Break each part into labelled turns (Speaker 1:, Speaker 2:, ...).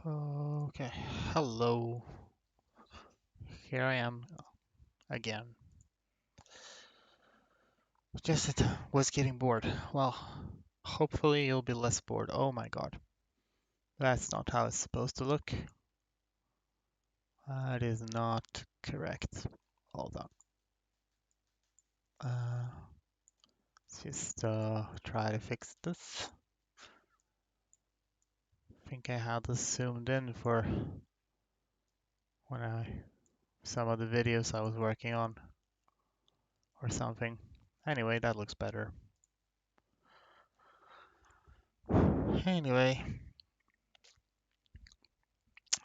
Speaker 1: Okay, hello. Here I am again. Just it was getting bored. Well, hopefully you'll be less bored. Oh my god. That's not how it's supposed to look. That is not correct. Hold on. Uh, let's just try to fix this. I think I had this zoomed in for when some of the videos I was working on or something. Anyway, that looks better. Anyway,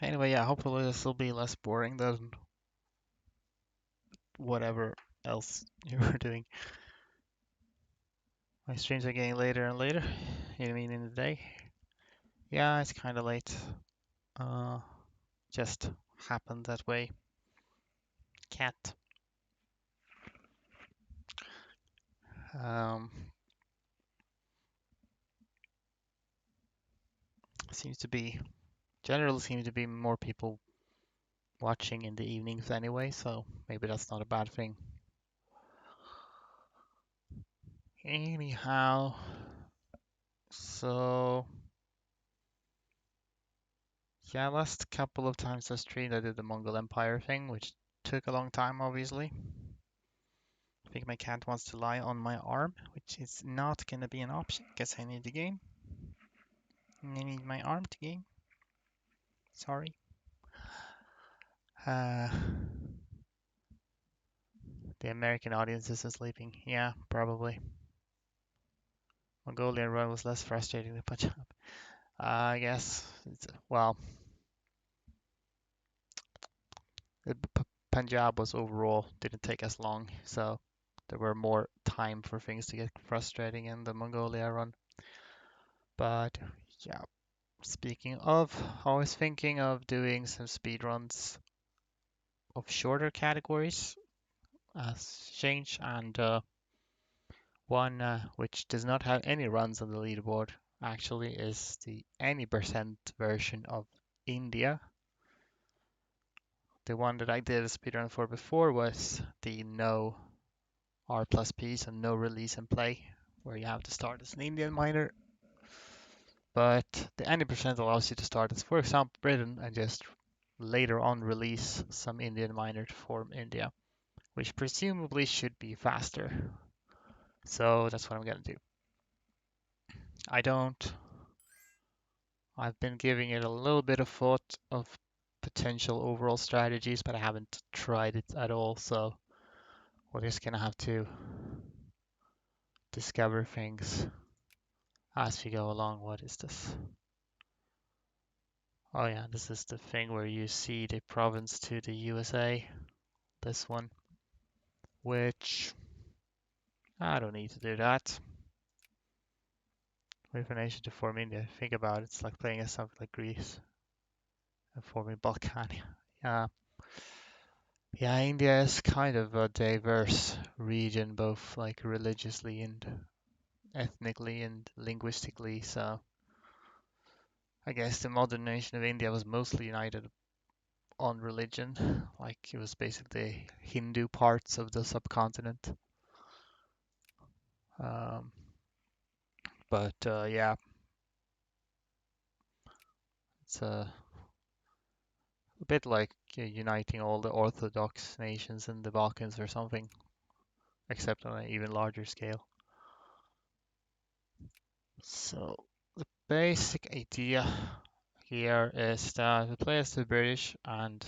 Speaker 1: yeah, hopefully this will be less boring than whatever else you were doing. My streams are getting later and later. You mean in the day? Yeah, it's kind of late. Uh, just happened that way. Cat. Um, seems to be generally seems to be more people watching in the evenings anyway, so maybe that's not a bad thing. Anyhow, so yeah, last couple of times I streamed, I did the Mongol Empire thing, which took a long time, obviously. I think my cat wants to lie on my arm, which is not gonna be an option because I need the game. I need my arm to game. Sorry. Uh, the American audience isn't sleeping. Yeah, probably. Mongolian run was less frustrating than Punjab. I guess. Well, Punjab was overall didn't take as long, so there were more time for things to get frustrating in the Mongolia run. But yeah, speaking of, I was thinking of doing some speedruns of shorter categories as change, and one which does not have any runs on the leaderboard actually is the any percent version of India. The one that I did a speedrun for before was the no R plus P, so no release and play, where you have to start as an Indian miner. But the any percent allows you to start as, for example, Britain and just later on release some Indian miner to form India, which presumably should be faster. So that's what I'm gonna do. I don't. I've been giving it a little bit of thought of potential overall strategies, but I haven't tried it at all. So we're just gonna have to discover things as we go along. What is this? Oh yeah, this is the thing where you see the province to the USA. This one, which I don't need to do that. Wait for nation to form India. Think about it, it's like playing as something like Greece and forming Balkania. Yeah, yeah, India is kind of a diverse region, both like religiously and ethnically and linguistically. So I guess the modern nation of India was mostly united on religion, like it was basically Hindu parts of the subcontinent. Um, but yeah, it's a bit like uniting all the Orthodox nations in the Balkans or something, except on an even larger scale. So the basic idea here is that we play as the British, and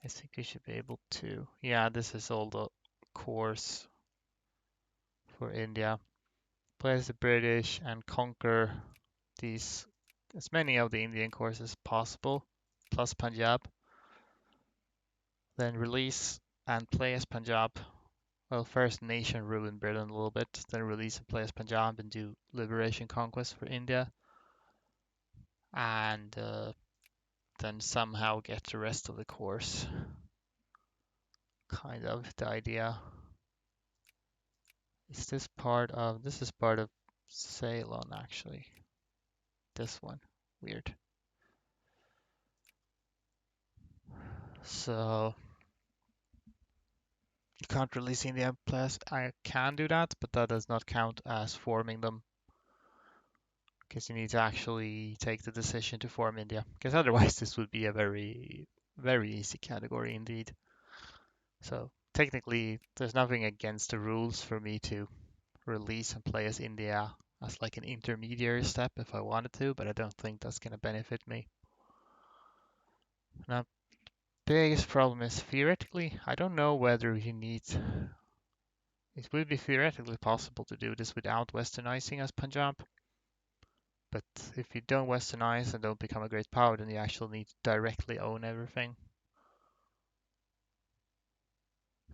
Speaker 1: I think we should be able to. Yeah, this is all the cores for India. Play as the British and conquer these as many of the Indian cores as possible, plus Punjab. Then release and play as Punjab. Well, first nation ruin Britain a little bit, then release and play as Punjab and do liberation conquest for India, and then somehow get the rest of the course. Kind of the idea. Is this part of, this is part of Ceylon actually. This one. Weird. So you can't release India plus I can do that, but that does not count as forming them because you need to actually take the decision to form India. Because otherwise this would be a very, very easy category indeed. So technically there's nothing against the rules for me to release and play as India as like an intermediary step if I wanted to, but I don't think that's going to benefit me. Now, biggest problem is theoretically, I don't know whether you need. It would be theoretically possible to do this without westernizing as Punjab, but if you don't westernize and don't become a great power, then you actually need to directly own everything.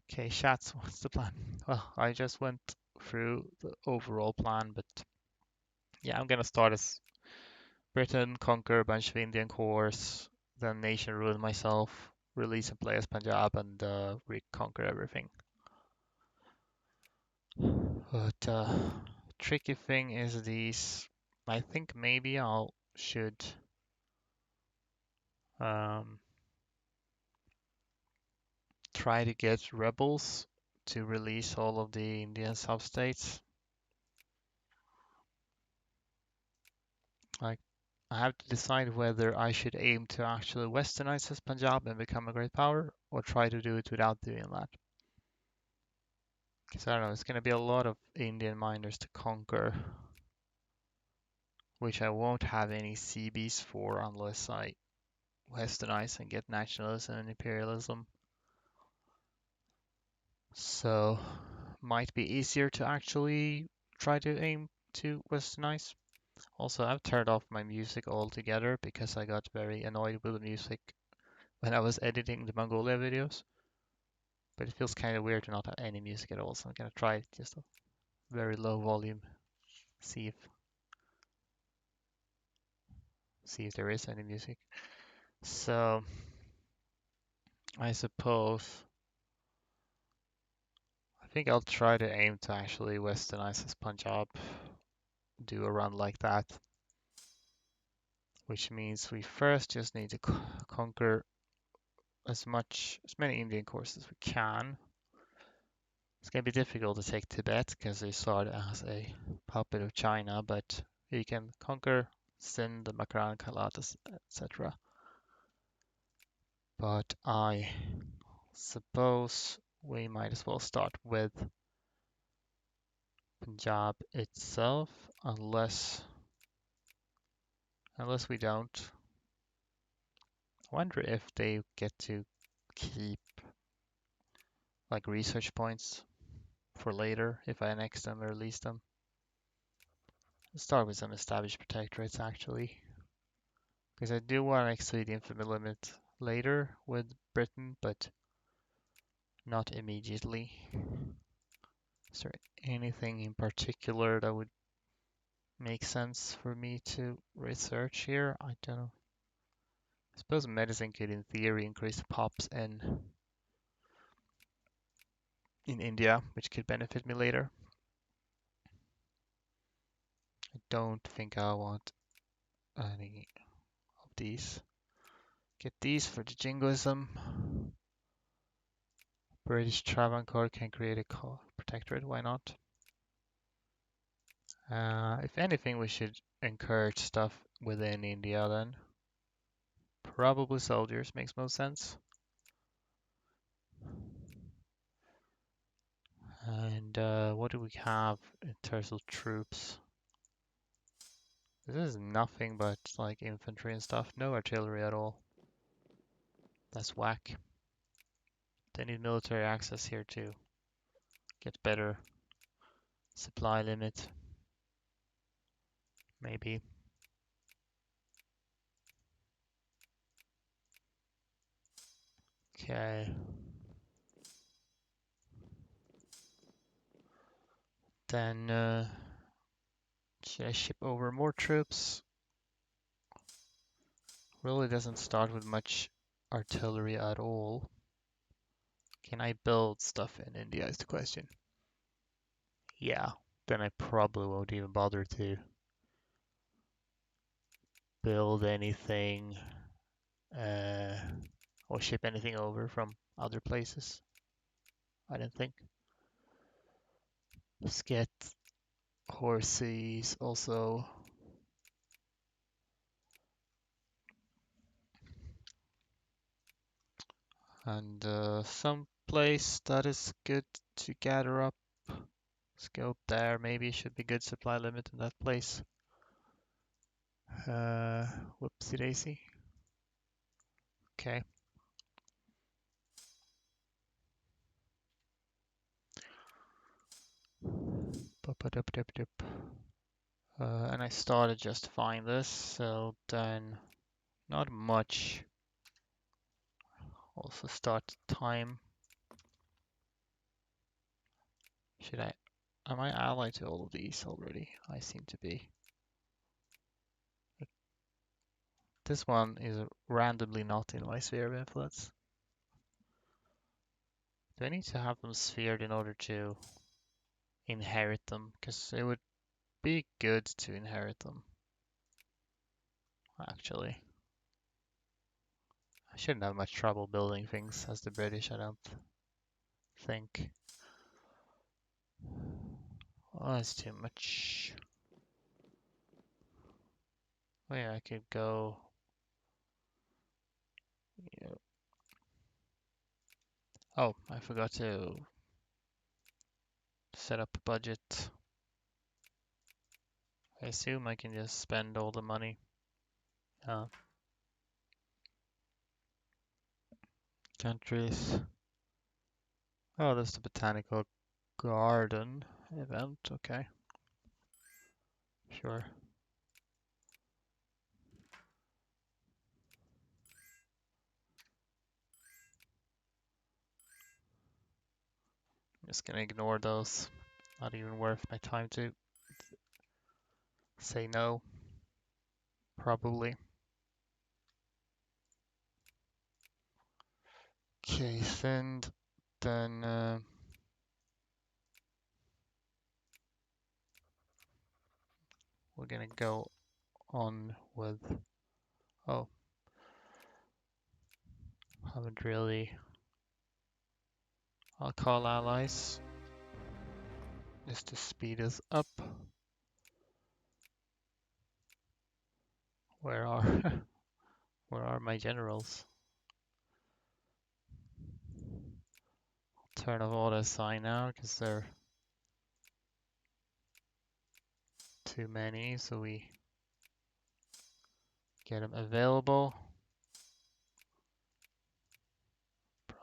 Speaker 1: Okay, Shats, what's the plan? Well, I just went through the overall plan, but yeah, I'm gonna start as Britain, conquer a bunch of Indian cores, then nation rule myself, release and play as Punjab, and reconquer everything. But tricky thing is these. I think maybe I'll should um, try to get rebels to release all of the Indian substates. Like I have to decide whether I should aim to actually westernize as Punjab and become a great power, or try to do it without doing that. Because I don't know, it's going to be a lot of Indian miners to conquer, which I won't have any CBs for unless I westernize and get nationalism and imperialism. So might be easier to actually try to aim to westernize. Also, I've turned off my music altogether because I got very annoyed with the music when I was editing the Mongolia videos. But it feels kind of weird to not have any music at all, so I'm gonna try just a very low volume, see if there is any music. So I suppose I think I'll try to aim to actually westernize this Punjab, do a run like that, which means we first just need to conquer as many Indian cores as we can. It's gonna be difficult to take Tibet because they saw it as a puppet of China, but you can conquer Sindh, the Makran, Kalat, etc. But I suppose we might as well start with Punjab itself, unless we don't. I wonder if they get to keep like research points for later if I annex them or release them. Let's start with some established protectorates actually, because I do want to exceed the infamy limit later with Britain, but not immediately. Is there anything in particular that would make sense for me to research here? I don't know. I suppose medicine could, in theory, increase the pops in India, which could benefit me later. I don't think I want any of these. Get these for the jingoism. British Travancore can create a protectorate, why not? If anything, we should encourage stuff within India then. Probably soldiers makes most sense. And what do we have in terms of troops? This is nothing but like infantry and stuff. No artillery at all. That's whack. They need military access here too. Get better supply limit. Maybe. Okay. Then should I ship over more troops? Really doesn't start with much artillery at all. Can I build stuff in India is the question. Yeah, then I probably won't even bother to build anything. or ship anything over from other places. I don't think. Let's get horses also. And some place that is good to gather up. Let's go there. Maybe should be good supply limit in that place. Whoopsie daisy. Okay. And I started justifying this, so then not much. Also start time. Should I? Am I allied to all of these already? I seem to be. This one is randomly not in my sphere of influence. Do I need to have them sphered in order to inherit them? Because it would be good to inherit them, actually. I shouldn't have much trouble building things as the British, I don't think. Oh, that's too much. Oh yeah, I could go. Yeah. Oh, I forgot to set up a budget. I assume I can just spend all the money. Countries. Oh, that's the botanical garden event. Okay, sure. I'm just gonna ignore those. Not even worth my time to say no. Probably. Okay, then we're gonna go on with. Oh, haven't really. I'll call allies just to speed us up. Where are where are my generals? Turn off auto assign now because they're too many, so we get them available.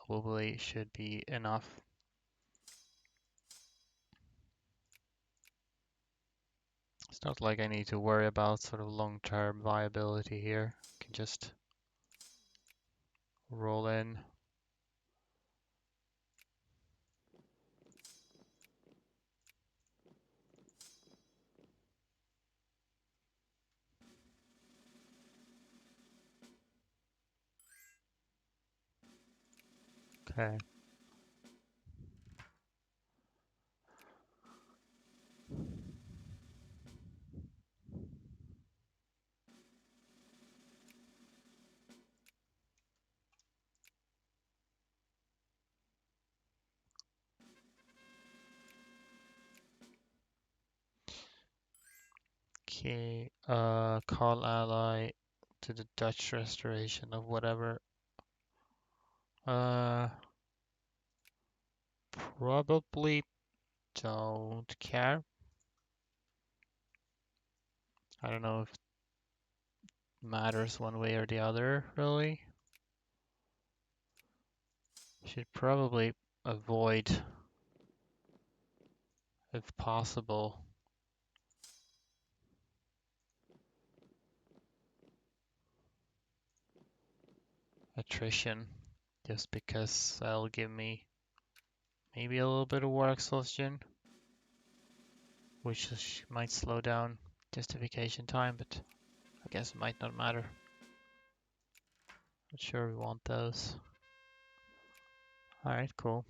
Speaker 1: Probably should be enough. It's not like I need to worry about sort of long-term viability here. I can just roll in. Okay. Okay, call ally to the Dutch restoration of whatever. Uh, Probably don't care. I don't know if it matters one way or the other, really. Should probably avoid, if possible, attrition, just because that'll give me maybe a little bit of war exhaustion, which might slow down justification time, but I guess it might not matter. Not sure we want those. Alright, cool.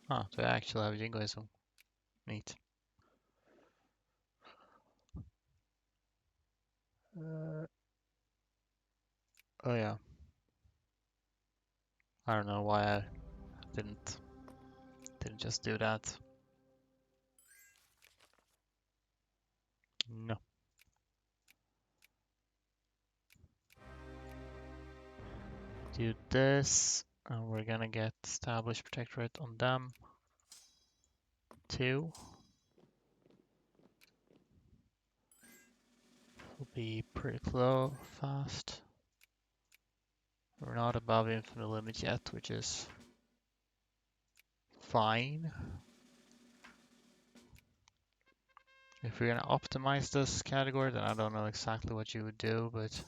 Speaker 1: Oh, do I actually have jingoism? Neat. Oh yeah. I don't know why I didn't just do that. No. Do this, and we're gonna get established protectorate on them too. Will be pretty close, fast. We're not above infinite limit yet, which is fine. If we're gonna optimize this category, then I don't know exactly what you would do, but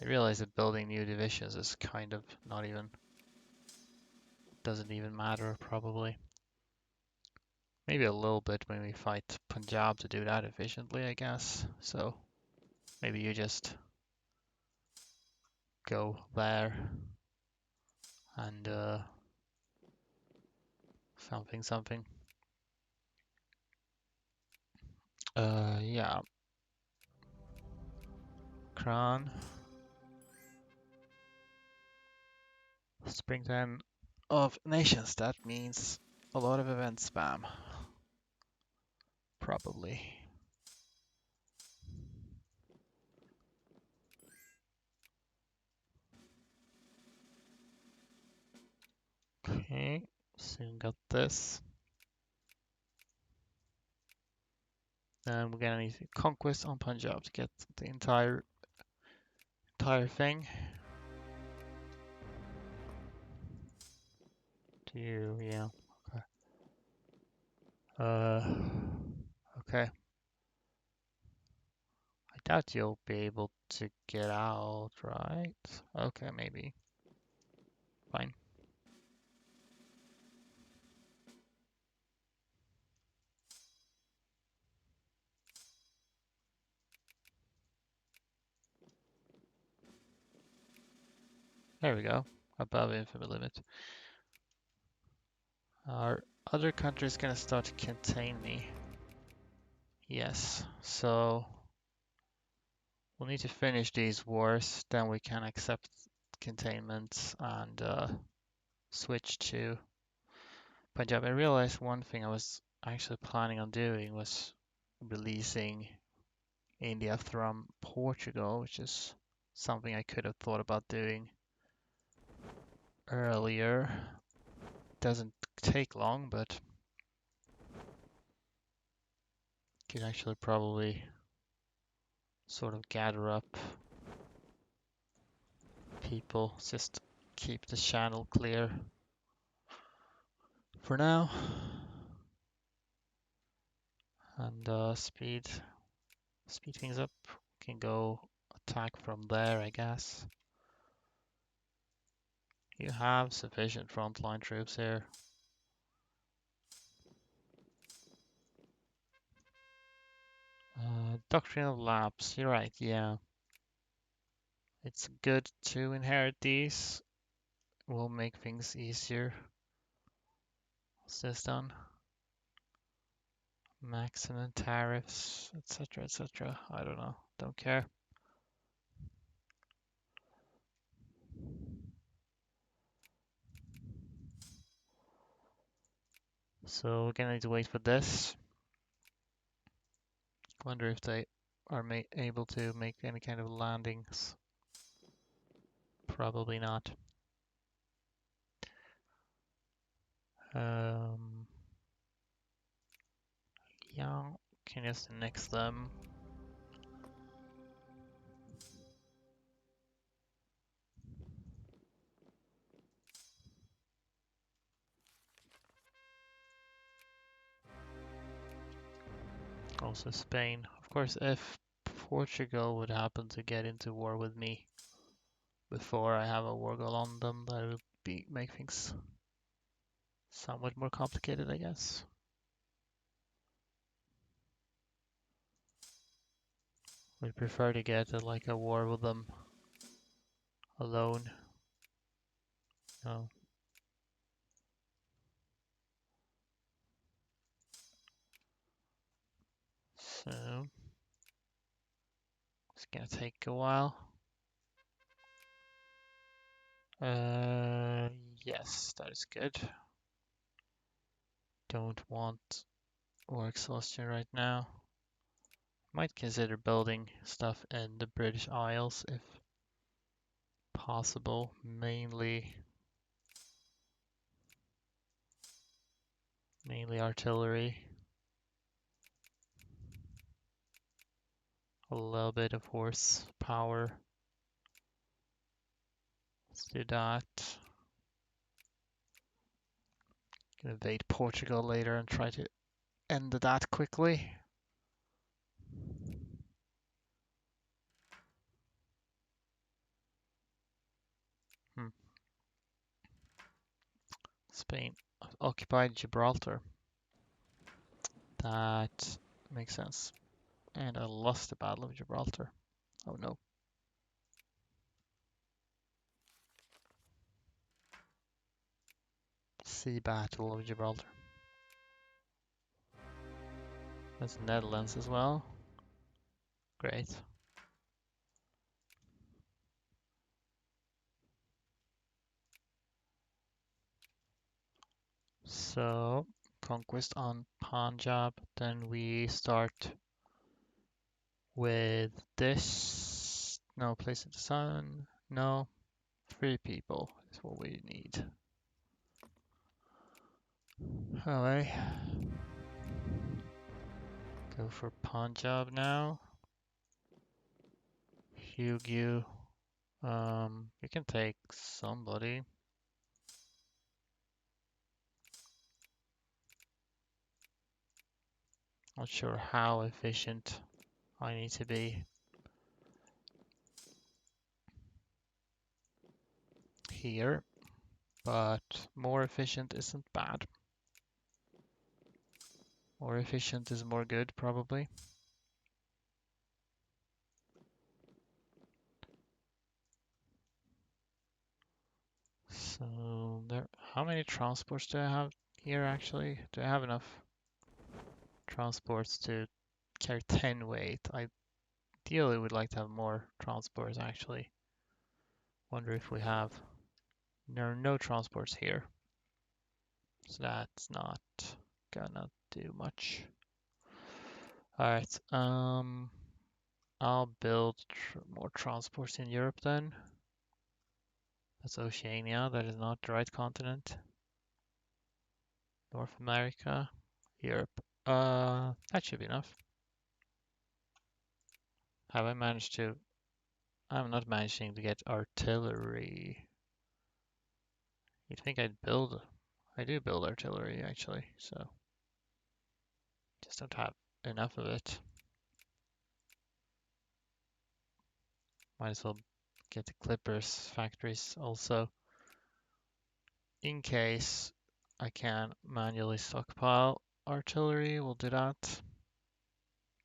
Speaker 1: I realize that building new divisions is kind of not even, doesn't even matter probably. Maybe a little bit when we fight Punjab to do that efficiently, I guess. So maybe you just go there and something. Yeah. Kran. Springtime of Nations. That means a lot of event spam. Probably. Okay. Soon got this. And we're gonna need conquest on Punjab to get the entire thing. Do you? Yeah. Okay. Okay. I doubt you'll be able to get out, right? Okay, maybe. Fine. There we go. Above infinite limit. Our other country is gonna start to contain me. Yes, so we'll need to finish these wars, then we can accept containment and switch to Punjab. I realized one thing I was actually planning on doing was releasing India from Portugal, which is something I could have thought about doing earlier. Doesn't take long, but could actually probably sort of gather up people, just keep the channel clear for now. And speed things up. Can go attack from there, I guess. You have sufficient frontline troops here. Doctrine of Lapse, you're right, yeah. It's good to inherit these. Will make things easier. What's this done? Maximum tariffs, etc., etc. I don't know. Don't care. So we're gonna need to wait for this. Wonder if they are able to make any kind of landings. Probably not. Yeah, can just annex them. Also Spain. Of course, if Portugal would happen to get into war with me before I have a war goal on them, that would make things somewhat more complicated, I guess. Would prefer to get like a war with them alone. No. So gonna take a while. Yes, that is good. Don't want war exhaustion right now. Might consider building stuff in the British Isles if possible. Mainly artillery. A little bit of horsepower. Let's do that. Invade Portugal later and try to end that quickly. Spain occupied Gibraltar. That makes sense. And I lost the Battle of Gibraltar. Oh no. Sea Battle of Gibraltar. That's Netherlands as well. Great. So, conquest on Punjab. Then we start with this. No, place of the sun. No. 3 people is what we need. Alright. Go for Punjab now. Hugh. You can take somebody. Not sure how efficient I need to be here, but more efficient isn't bad. More efficient is more good, probably. So there, how many transports do I have here actually? Do I have enough transports to carry 10 weight? I ideally would like to have more transports actually. Wonder if we have. There are no transports here. So that's not gonna do much. Alright, I'll build more transports in Europe then. That's Oceania, that is not the right continent. North America, Europe. That should be enough. Have I managed to? I'm not managing to get artillery. You'd think I'd build. I do build artillery actually, so just don't have enough of it. Might as well get the Clippers factories also. In case I can manually stockpile artillery, we'll do that.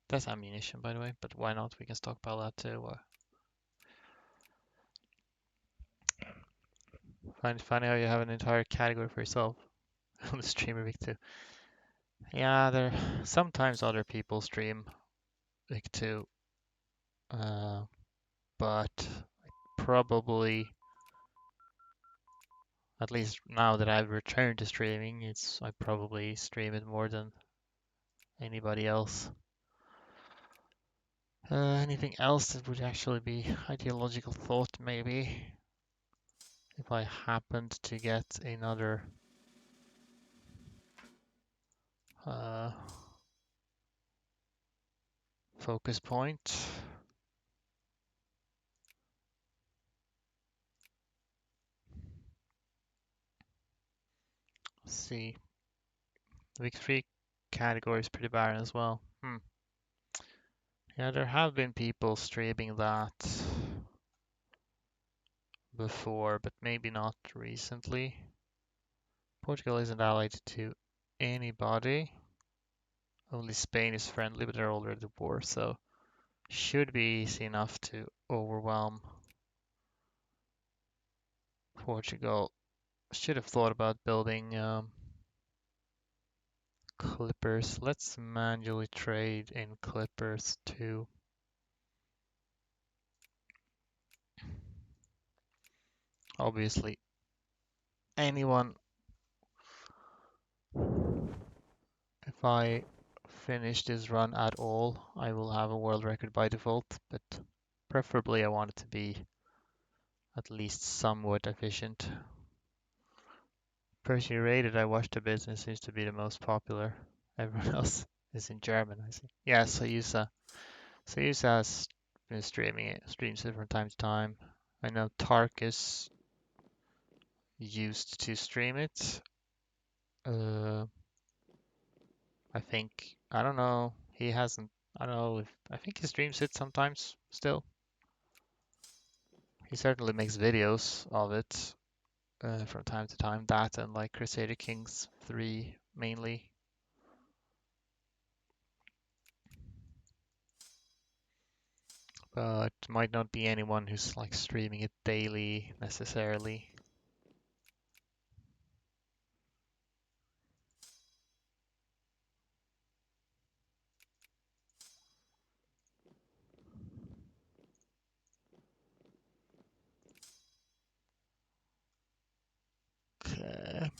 Speaker 1: That's ammunition, by the way, but why not? We can stockpile that too. Find it funny how you have an entire category for yourself on the streamer Vic2. Yeah, there sometimes other people stream Vic2, but probably at least now that I've returned to streaming, I probably stream it more than anybody else. Anything else that would actually be ideological thought, maybe? If I happened to get another focus point. Let's see. The week 3 category is pretty barren as well. Yeah, there have been people streaming that before, but maybe not recently. Portugal isn't allied to anybody. Only Spain is friendly, but they're already at war, so should be easy enough to overwhelm Portugal. Should have thought about building clippers. Let's manually trade in clippers too. Obviously, anyone, if I finish this run at all, I will have a world record by default, but preferably I want it to be at least somewhat efficient. Person rated, I watched a business seems to be the most popular. Everyone else is in German, I see. Yeah, Soyusa has been streams it from time to time. I know Tarkus used to stream it. Uh, I don't know. He hasn't. I don't know if I think he streams it sometimes still. He certainly makes videos of it from time to time. That and like Crusader Kings 3 mainly. But might not be anyone who's like streaming it daily necessarily. Okay.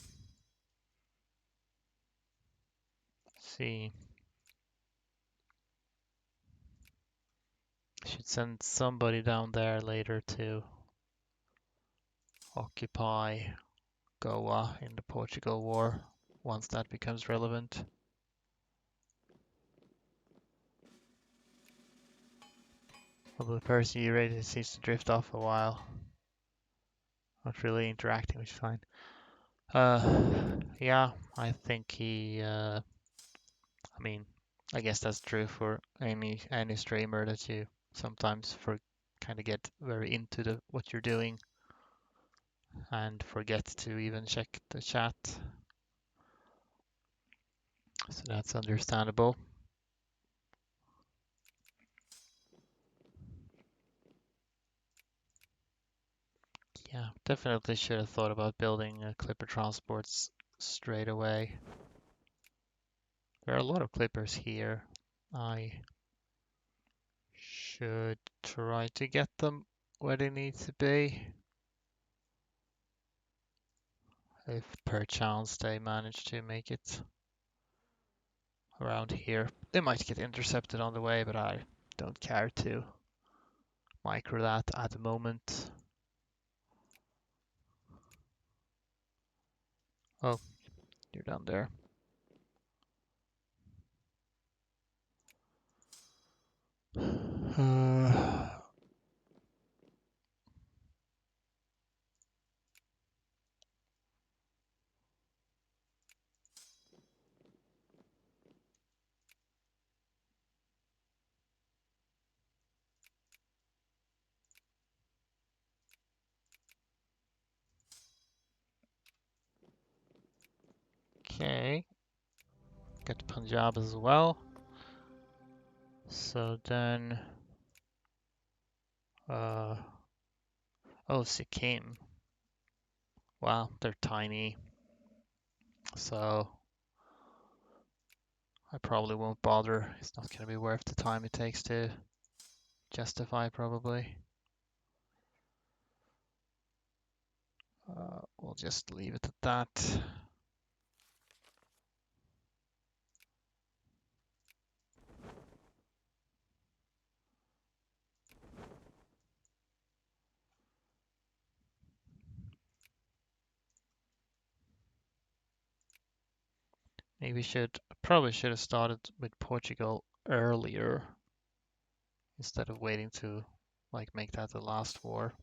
Speaker 1: See. Should send somebody down there later to occupy Goa in the Portugal War once that becomes relevant. Although the person you rated seems to drift off a while. Not really interacting, which is fine. Yeah, I think I mean, I guess that's true for any streamer that you sometimes for kind of get very into the what you're doing and forget to even check the chat. So that's understandable. Yeah, definitely should have thought about building Clipper transports straight away. There are a lot of Clippers here. I should try to get them where they need to be. If perchance they manage to make it around here. They might get intercepted on the way, but I don't care to micro that at the moment. Oh, you're down there. Okay. Get Punjab as well. So then, oh, Sikkim. Wow, they're tiny. So I probably won't bother. It's not going to be worth the time it takes to justify, probably. We'll just leave it at that. Maybe probably should have started with Portugal earlier instead of waiting to like make that the last war.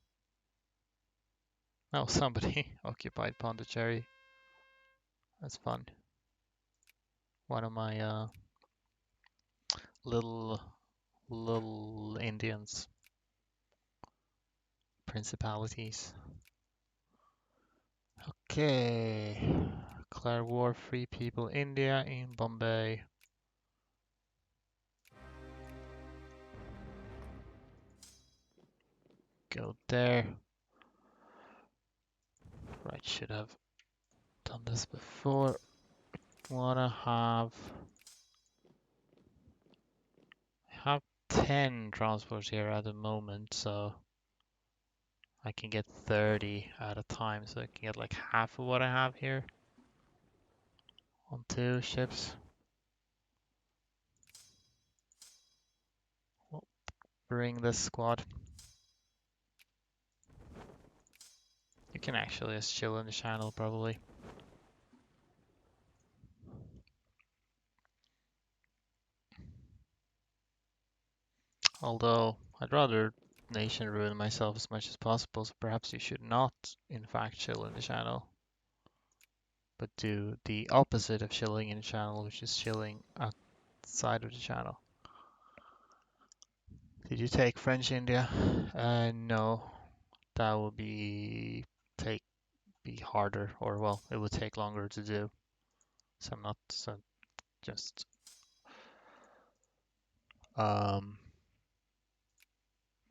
Speaker 1: Oh, somebody occupied Pondicherry. That's fun. One of my little Indians, principalities. Okay. Declare war, free people, India in Bombay. Go there. Right, should have done this before. Wanna have 10 transports here at the moment, so I can get 30 at a time, so I can get like half of what I have here on 2 ships. We'll bring this squad. You can actually just chill in the channel, probably. Although, I'd rather nation ruin myself as much as possible, so perhaps you should not, in fact, chill in the channel, but do the opposite of chilling in the channel, which is chilling outside of the channel. Did you take French India? No, that would be harder, or well, it would take longer to do. So I'm not just um.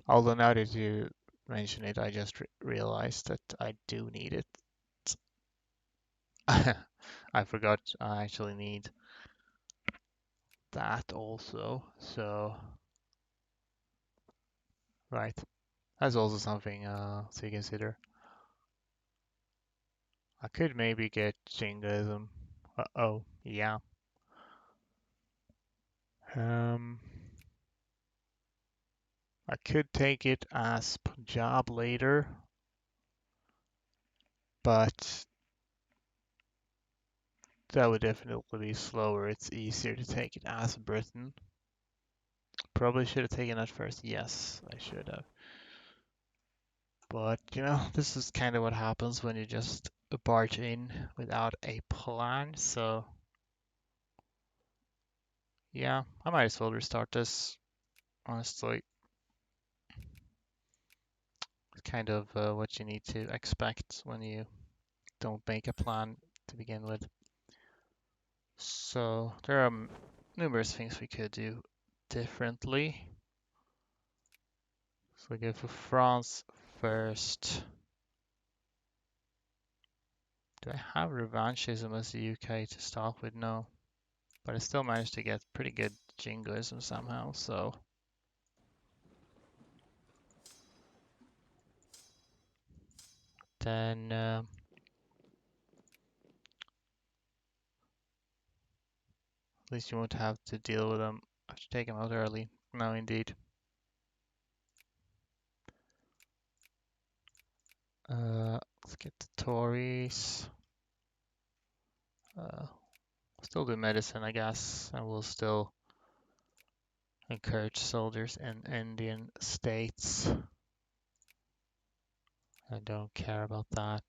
Speaker 1: Although now that you mention it, I just realized that I do need it. I forgot I actually need that also. So right, that's also something to consider. I could maybe get Jingoism. Uh-oh, yeah. Um, I could take it as Punjab later, but that would definitely be slower. It's easier to take it as Britain. Probably should have taken that first. Yes, I should have. But, this is kind of what happens when you just barge in without a plan. So, yeah, I might as well restart this, honestly. It's kind of what you need to expect when you don't make a plan to begin with. So, there are numerous things we could do differently. So, we go for France first. Do I have revanchism as the UK to start with? No. But I still managed to get pretty good jingoism somehow, so. Then at least you won't have to deal with them. I should take them out early. No, indeed. Let's get the Tories. Still do medicine, I guess, and we'll still encourage soldiers in Indian states. I don't care about that.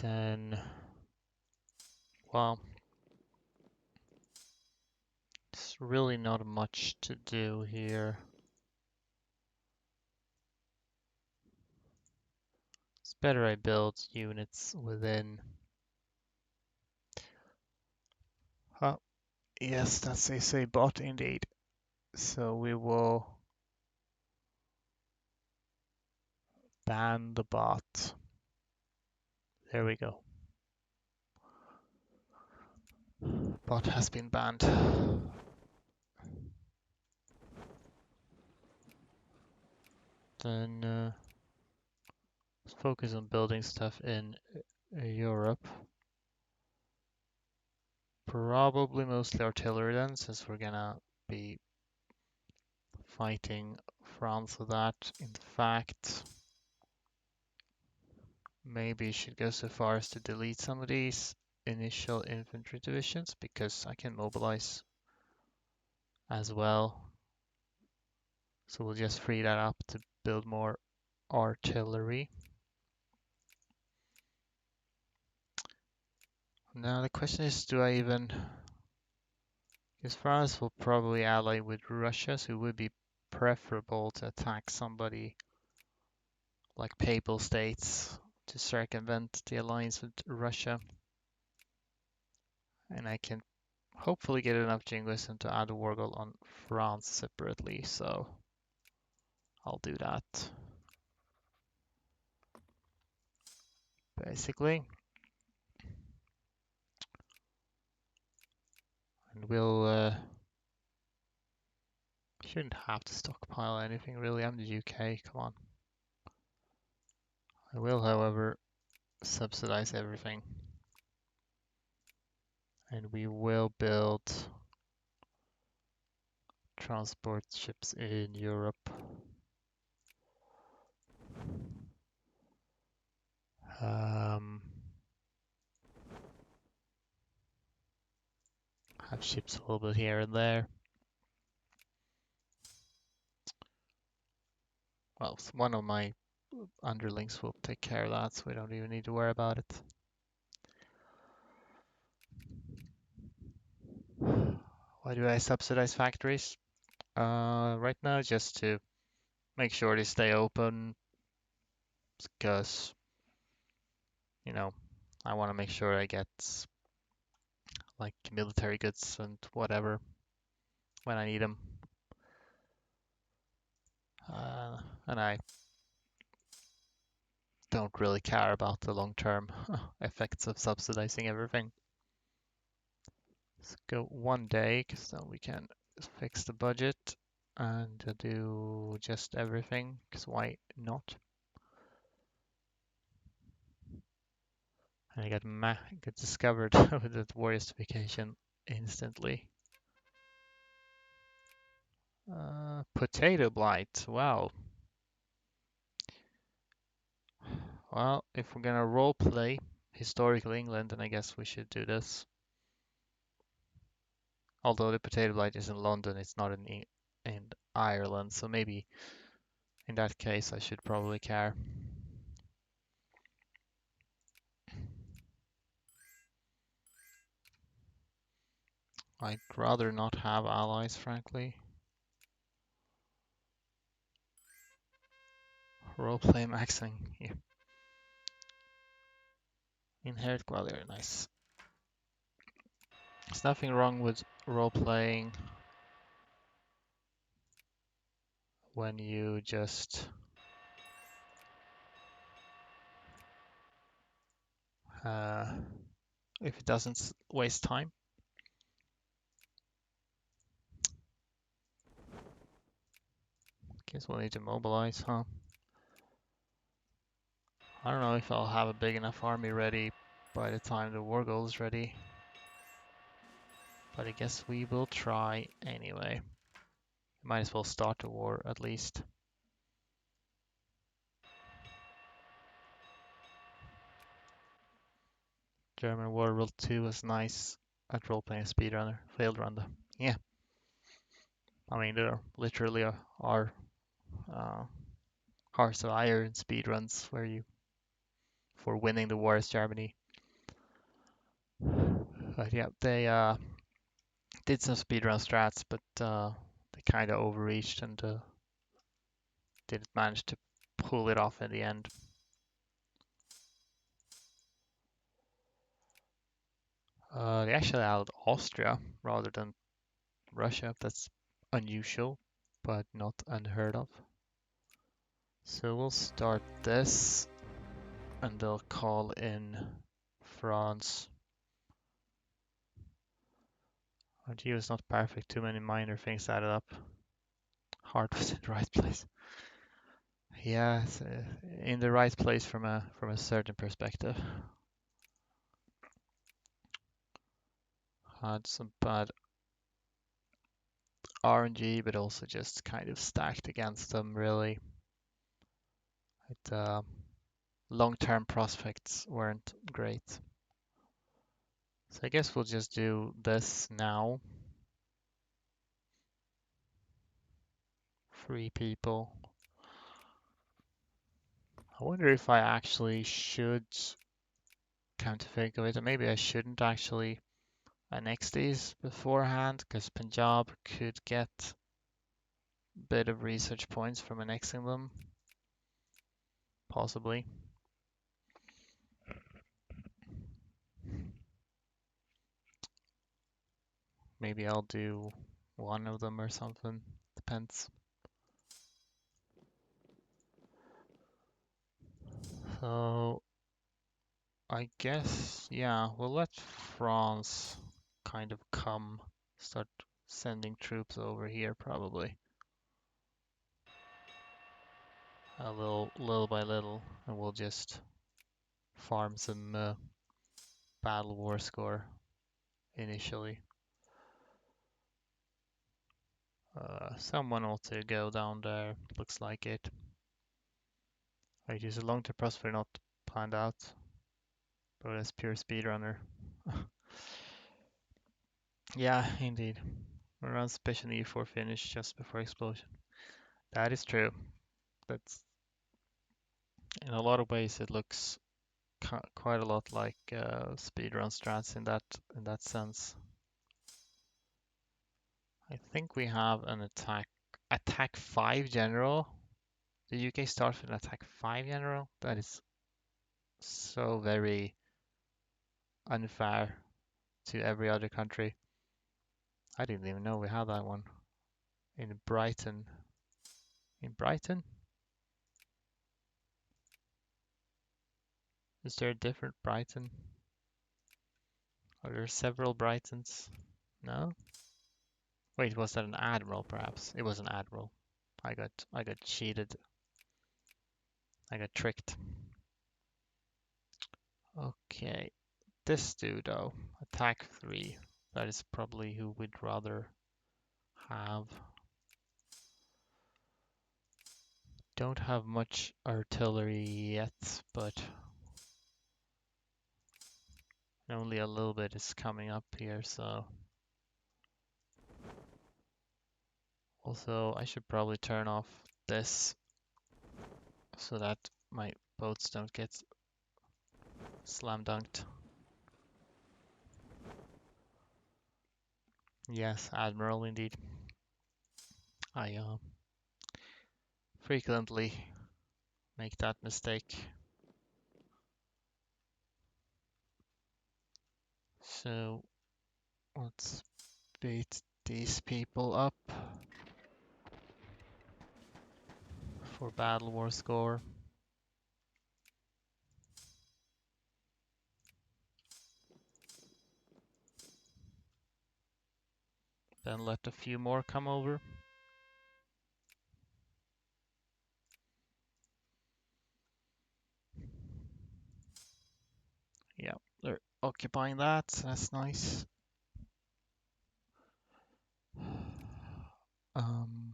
Speaker 1: Then, well, it's really not much to do here. It's better I build units within. Oh, yes, that's a say bot indeed. So we will ban the bot. There we go. Bot has been banned. Then let's focus on building stuff in Europe. Probably mostly artillery then, since we're gonna be fighting France with that. In fact, maybe should go so far as to delete some of these initial infantry divisions because I can mobilize as well. So we'll just free that up to build more artillery. Now the question is, do I even... Because France will probably ally with Russia, so it would be preferable to attack somebody like Papal States to circumvent the alliance with Russia. And I can hopefully get enough jingoism to add a war goal on France separately, so I'll do that. Basically. And we'll Shouldn't have to stockpile anything really. I'm the UK, come on. I will, however, subsidize everything. And we will build transport ships in Europe. Have ships a little bit here and there. Well, one of my underlings will take care of that, so we don't even need to worry about it. Why do I subsidize factories? Right now, just to make sure they stay open, because, you know, I want to make sure I get like military goods and whatever when I need them. And I don't really care about the long-term effects of subsidizing everything. Let's go 1 day, because then we can fix the budget and do just everything, because why not? And I got discovered with the warriors vacation instantly. Potato blight, wow. Well, if we're gonna role play historical England, then I guess we should do this. Although the potato blight is in London, it's not in Ireland, so maybe in that case I should probably care. I'd rather not have allies, frankly. Roleplay maxing here. Inherit Gwalior, nice. There's nothing wrong with role-playing when you just if it doesn't waste time. Guess we'll need to mobilize, huh? I don't know if I'll have a big enough army ready by the time the war goal is ready. But I guess we will try anyway. Might as well start the war at least. German World War II was nice at role-playing speedrunner. Failed run though. Yeah. I mean, there literally are Hearts of Iron speedruns where you, for winning the war as Germany. But yeah, they did some speedrun strats, but they kind of overreached and didn't manage to pull it off in the end. They actually allowed Austria rather than Russia. That's unusual, but not unheard of. So we'll start this, and they'll call in France. Our geo is not perfect. Too many minor things added up. Heart was in the right place. Yeah, it's in the right place from a certain perspective. Had some bad RNG, but also just kind of stacked against them, really. Long-term prospects weren't great. So I guess we'll just do this now. 3 people. I wonder if I actually should, come to think of it, or maybe I shouldn't actually annex these beforehand, because Punjab could get a bit of research points from annexing them. Possibly. Maybe I'll do one of them or something. Depends. So I guess, yeah, we'll let France kind of start sending troops over here probably. a little by little, and we'll just farm some battle war score initially. Someone ought to go down there. Looks like it. Right, use a long-term prospect not planned out, but as pure speedrunner. Yeah, indeed. Around special E4 finish just before explosion. That is true. That's in a lot of ways it looks quite a lot like speedrun strats in that sense. I think we have an attack 5 general. The UK starts with an attack 5 general. That is so very unfair to every other country. I didn't even know we had that one in Brighton. In Brighton? Is there a different Brighton? Are there several Brightons? No? Wait, was that an admiral perhaps? It was an admiral. I got cheated. I got tricked. Okay. This dude though, attack 3. That is probably who we'd rather have. Don't have much artillery yet, but only a little bit is coming up here, so. Also, I should probably turn off this so that my boats don't get slam dunked. Yes, Admiral indeed. I frequently make that mistake. So let's beat these people up for battle war score. Then let a few more come over. Yeah, they're occupying that. That's nice.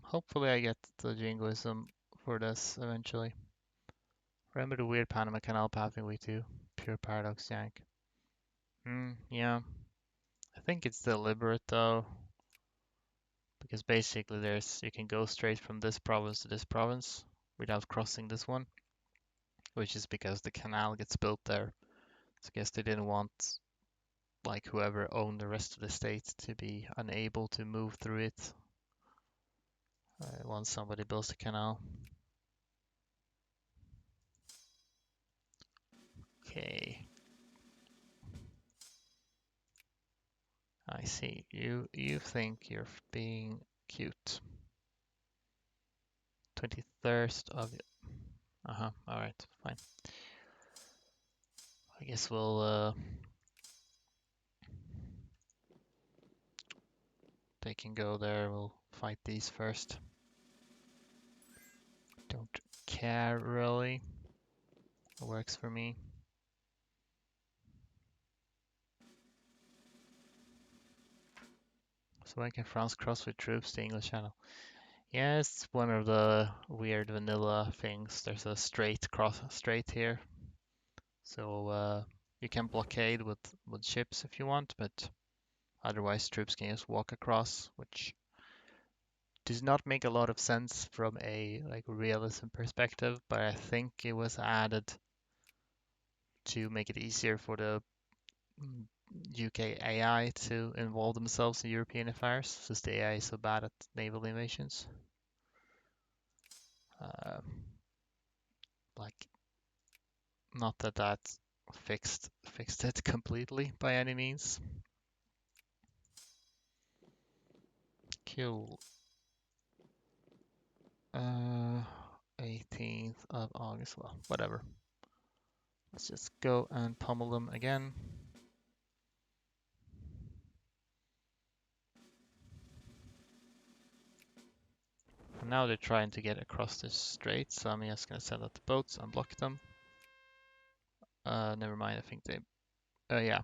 Speaker 1: Hopefully I get the jingoism for this eventually. Remember the weird Panama Canal pathing we do? Pure paradox yank. Yeah. I think it's deliberate though, because basically you can go straight from this province to this province without crossing this one, which is because the canal gets built there. So I guess they didn't want like whoever owned the rest of the state to be unable to move through it once somebody builds a canal. Okay. I see. You think you're being cute. 23rd of alright, fine. I guess they can go there, we'll fight these first. Don't care really. It works for me. So when can France cross with troops to English Channel? Yeah, it's one of the weird vanilla things. There's a straight here. So you can blockade with ships if you want, but otherwise troops can just walk across, which does not make a lot of sense from a like realism perspective, but I think it was added to make it easier for the UK AI to involve themselves in European affairs, since the AI is so bad at naval invasions. Uh, like, not that fixed it completely by any means. Cool. 18th of August. Well, whatever. Let's just go and pummel them again. now they're trying to get across this strait, so I'm just gonna send out the boats and block them. Never mind, I think they... yeah.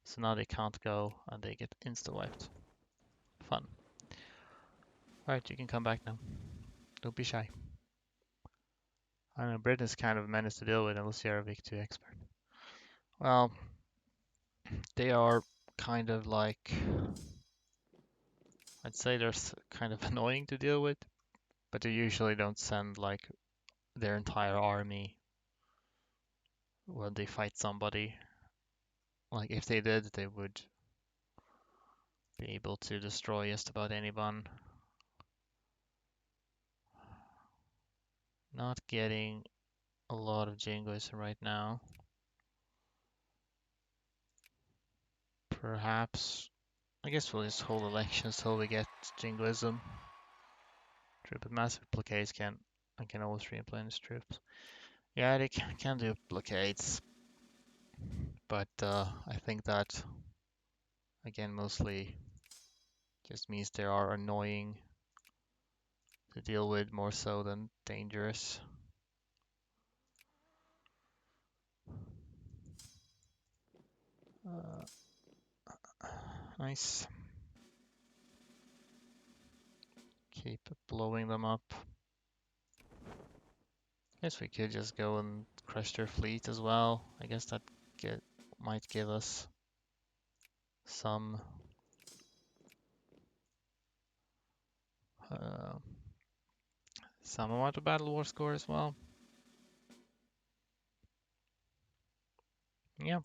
Speaker 1: So now they can't go and they get insta-wiped. Fun. Alright, you can come back now. Don't be shy. I know Britain's kind of a menace to deal with unless you're a Vic2 expert. Well, they are kind of like... I'd say they're kind of annoying to deal with, but they usually don't send like their entire army when they fight somebody. Like if they did, they would be able to destroy just about anyone. Not getting a lot of Jingoism right now. Perhaps, I guess we'll just hold elections till we get Jingoism. True, but massive blockades can always replenish troops. Yeah, they can do blockades, but I think that again mostly just means they are annoying to deal with more so than dangerous. Nice. Keep blowing them up. Guess we could just go and crush their fleet as well. I guess that might give us some uh, some amount of battle war score as well. Yeah,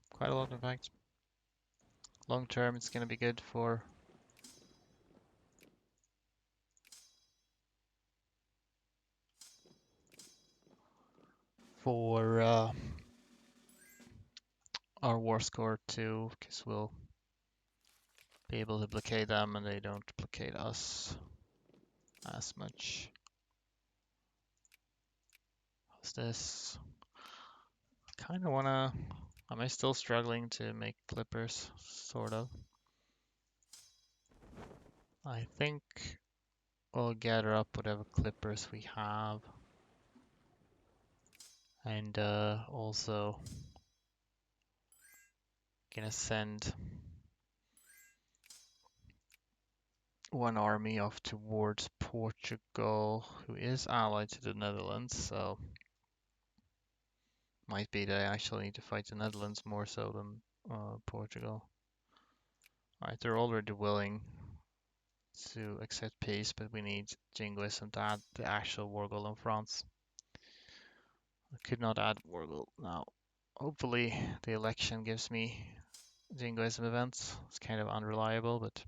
Speaker 1: quite a lot in fact. Long term, it's gonna be good for our war score too, because we'll be able to blockade them and they don't blockade us as much. How's this? Kind of wanna. Am I still struggling to make clippers? Sort of. I think we'll gather up whatever clippers we have. And also gonna send one army off towards Portugal, who is allied to the Netherlands, so might be that I actually need to fight the Netherlands more so than Portugal. Alright, they're already willing to accept peace, but we need Jingoism to add the actual war goal in France. I could not add war goal now. Hopefully the election gives me Jingoism events. It's kind of unreliable, but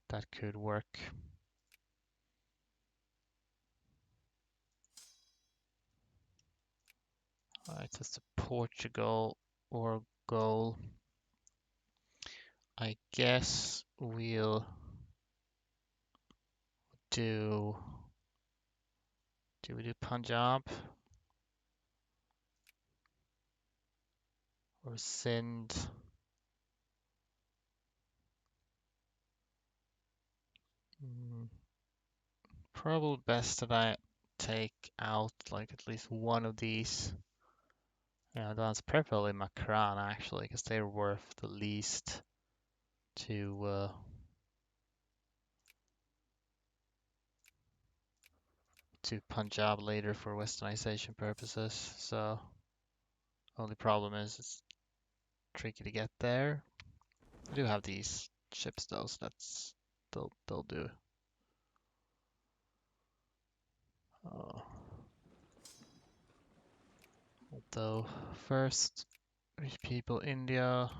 Speaker 1: that could work. Alright, that's the Portugal war goal. I guess we'll do we do Punjab or Sindh? Probably best that I take out like at least one of these. Yeah, that's preferably Makran actually, because they're worth the least to Punjab later for westernization purposes. So only problem is it's tricky to get there. I do have these ships though, so they'll do. Although first, rich people India.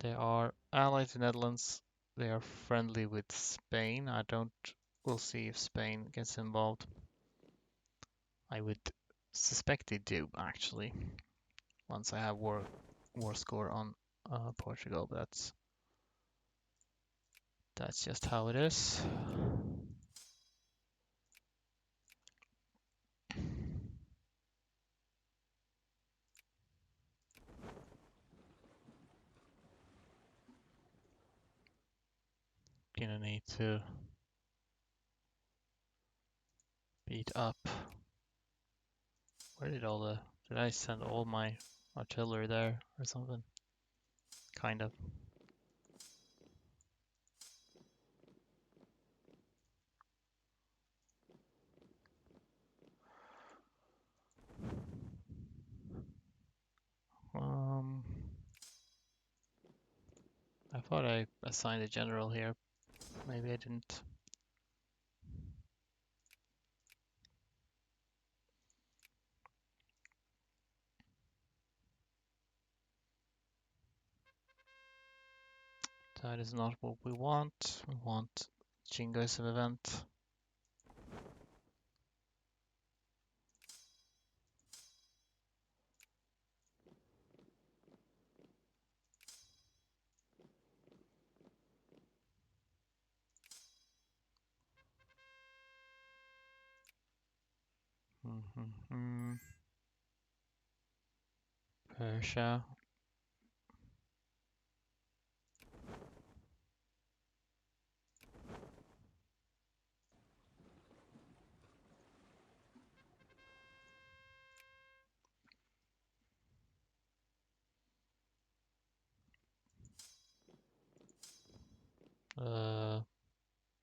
Speaker 1: They are allied to Netherlands. They are friendly with Spain. We'll see if Spain gets involved. I would suspect they do actually. Once I have war score on Portugal, but that's just how it is. gonna need to beat up. Where did did I send all my artillery there or something? Kind of. I thought I assigned a general here. Maybe I didn't. That is not what we want. We want Jingoism event. Persia.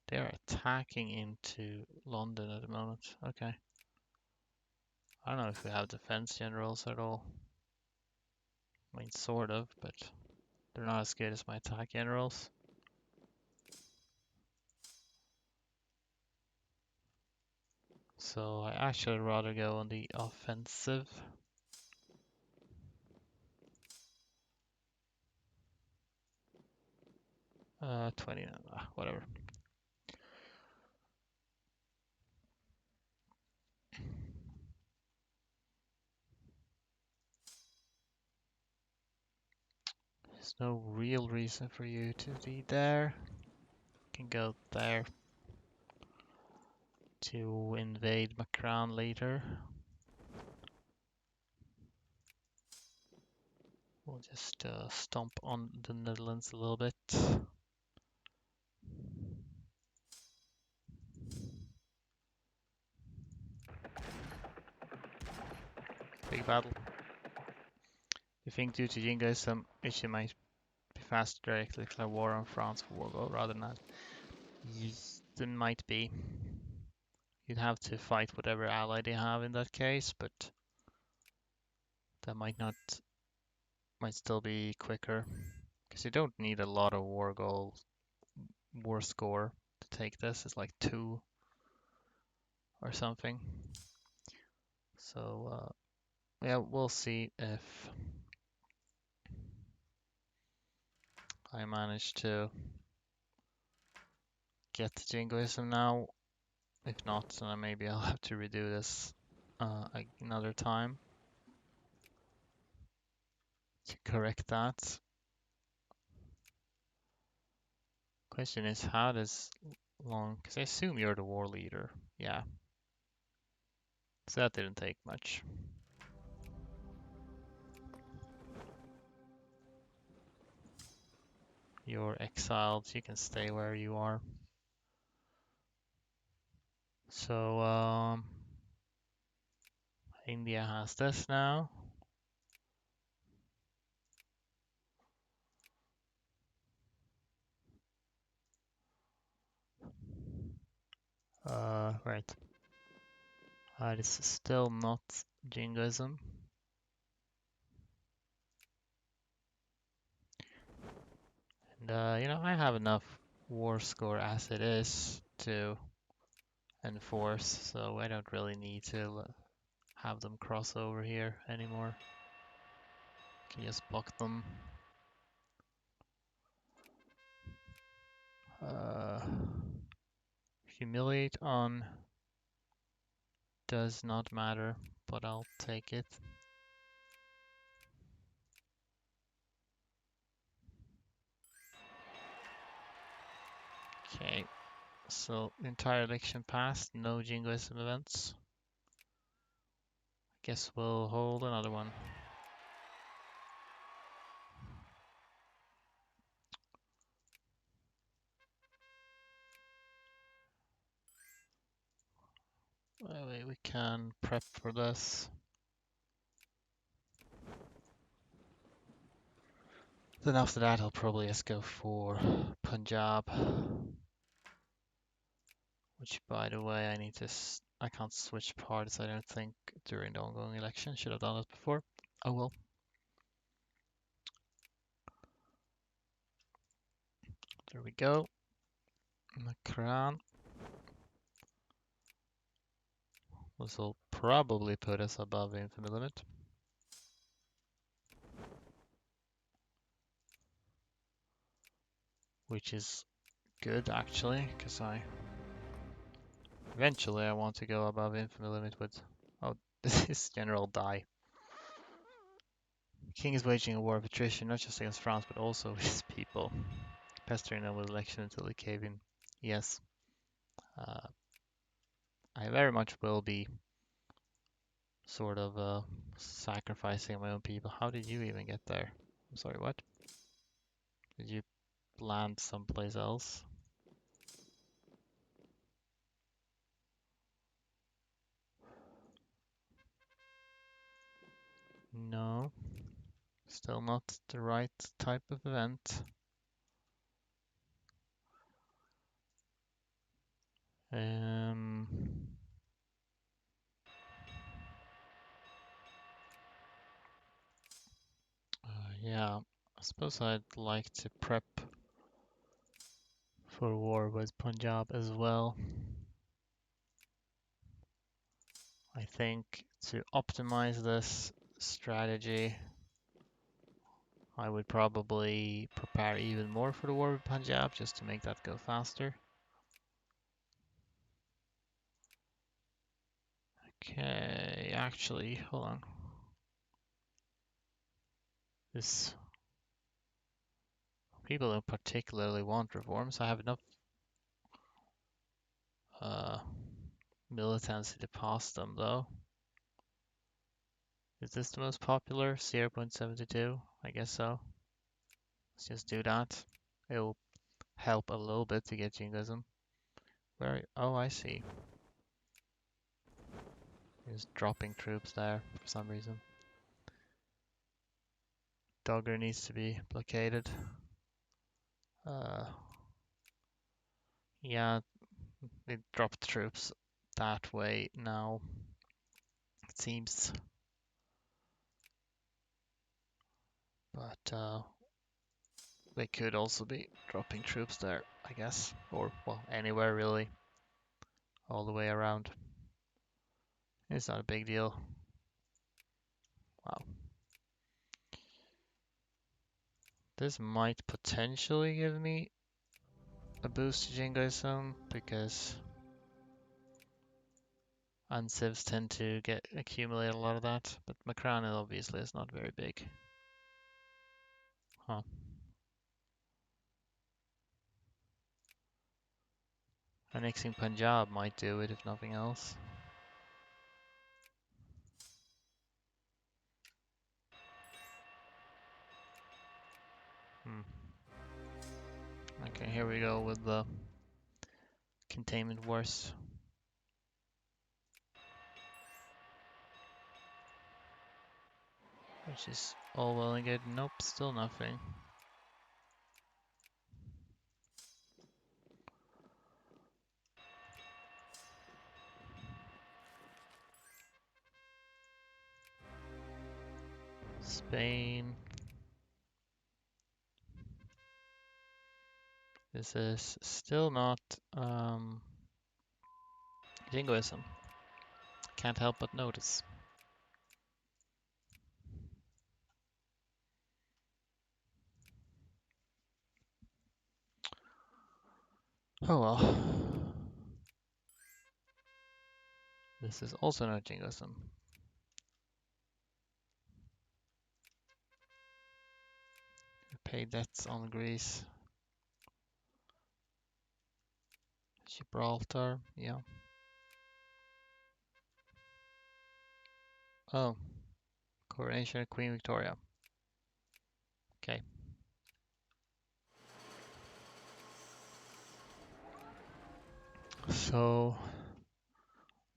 Speaker 1: They're attacking into London at the moment. Okay. I don't know if we have defense generals at all. I mean, sort of, but they're not as good as my attack generals. So I actually rather go on the offensive. 20, whatever. There's no real reason for you to be there. You can go there to invade Macron later. We'll just stomp on the Netherlands a little bit. Big battle. You think due to Jingoism, it might be faster directly declare war on France rather than that? Yes, there might be. You'd have to fight whatever ally they have in that case, but that might still be quicker. Because you don't need a lot of war score to take this. It's like 2 or something. So, yeah, we'll see if I manage to get to Jingoism now. If not, then maybe I'll have to redo this another time to correct that. Question is, how does because I assume you're the war leader. Yeah. So that didn't take much. You're exiled, so you can stay where you are. So, India has this now. Right. This is still not Jingoism. And, I have enough war score as it is to enforce, so I don't really need to have them cross over here anymore. Can just block them. Humiliate on does not matter, but I'll take it. Okay, so entire election passed, no Jingoism events. Guess we'll hold another one. We can prep for this. Then after that, I'll probably just go for Punjab. Which, by the way, I can't switch parties, I don't think, during the ongoing election. Should have done it before. Oh well. There we go. Macron. This will probably put us above the infamy limit. Which is good, actually, because eventually I want to go above infamy limit with... Oh, this is General Die. The king is waging a war of attrition, not just against France, but also with his people, pestering them with election until they cave in. Yes, I very much will be sort of sacrificing my own people. How did you even get there? I'm sorry, what? Did you land someplace else? No, still not the right type of event. Um, yeah, I suppose I'd like to prep for war with Punjab as well. I think to optimize this strategy, I would probably prepare even more for the war with Punjab just to make that go faster. Okay, actually, hold on. This people don't particularly want reforms. I have enough militancy to pass them, though. Is this the most popular? 0.72? I guess so. Let's just do that. It'll help a little bit to get jingoism. Where? Oh, I see. He's dropping troops there for some reason. Dogger needs to be blockaded. Yeah, they dropped troops that way now, it seems. But they could also be dropping troops there, I guess. Or, well, anywhere really. All the way around. It's not a big deal. Wow. This might potentially give me a boost to jingoism because uncivs tend to accumulate a lot of that, but Macron obviously is not very big. Huh. Annexing Punjab might do it if nothing else. Okay, here we go with the containment wars. Which is all well and good. Nope, still nothing. Spain. This is still not jingoism. Can't help but notice. Oh well. This is also not jingoism. Pay debts on Greece. Gibraltar, yeah. Oh, coronation of Queen Victoria. Okay. So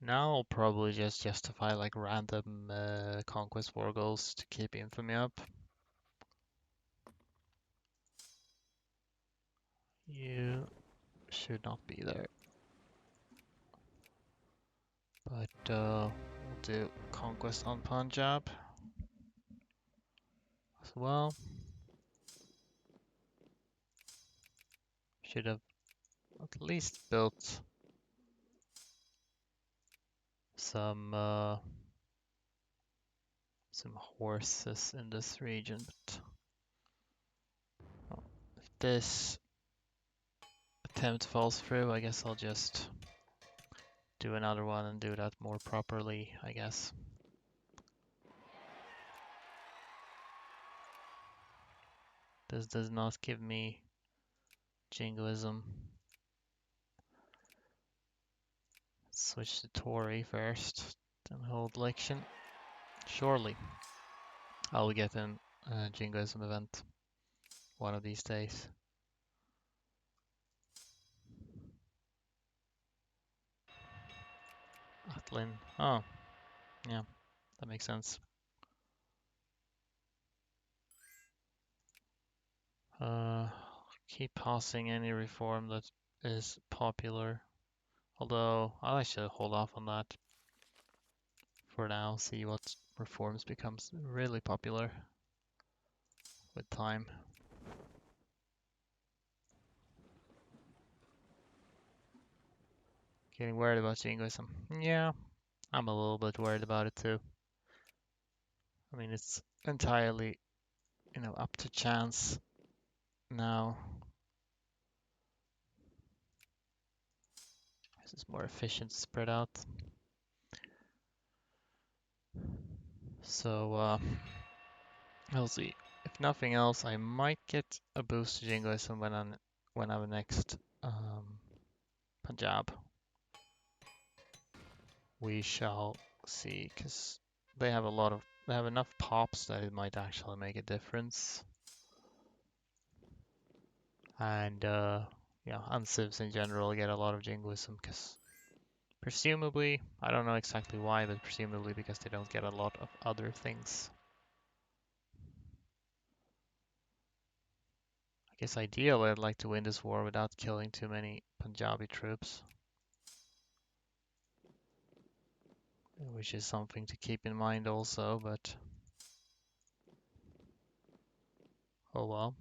Speaker 1: Now I'll probably just justify like random conquest war goals to keep infamy up. You should not be there. But we'll do conquest on Punjab as well. Should have at least built some horses in this region, but well, if this attempt falls through, I guess I'll just do another one and do that more properly, I guess. This does not give me jingoism. Switch to Tory first, then hold election. Surely I'll get an jingoism event one of these days. Atlin. Oh, yeah, that makes sense. Keep passing any reform that is popular. Although I should hold off on that for now. See what reforms becomes really popular with time. Getting worried about jingoism. Yeah, I'm a little bit worried about it too. I mean, it's entirely, up to chance now. This is more efficient spread out. So, we'll see. If nothing else, I might get a boost to jingoism when I'm next Punjab. We shall see, because they have enough pops that it might actually make a difference. And yeah, uncivs in general get a lot of jingoism because presumably, I don't know exactly why, but presumably because they don't get a lot of other things. I guess ideally I'd like to win this war without killing too many Punjabi troops, which is something to keep in mind also, but oh well.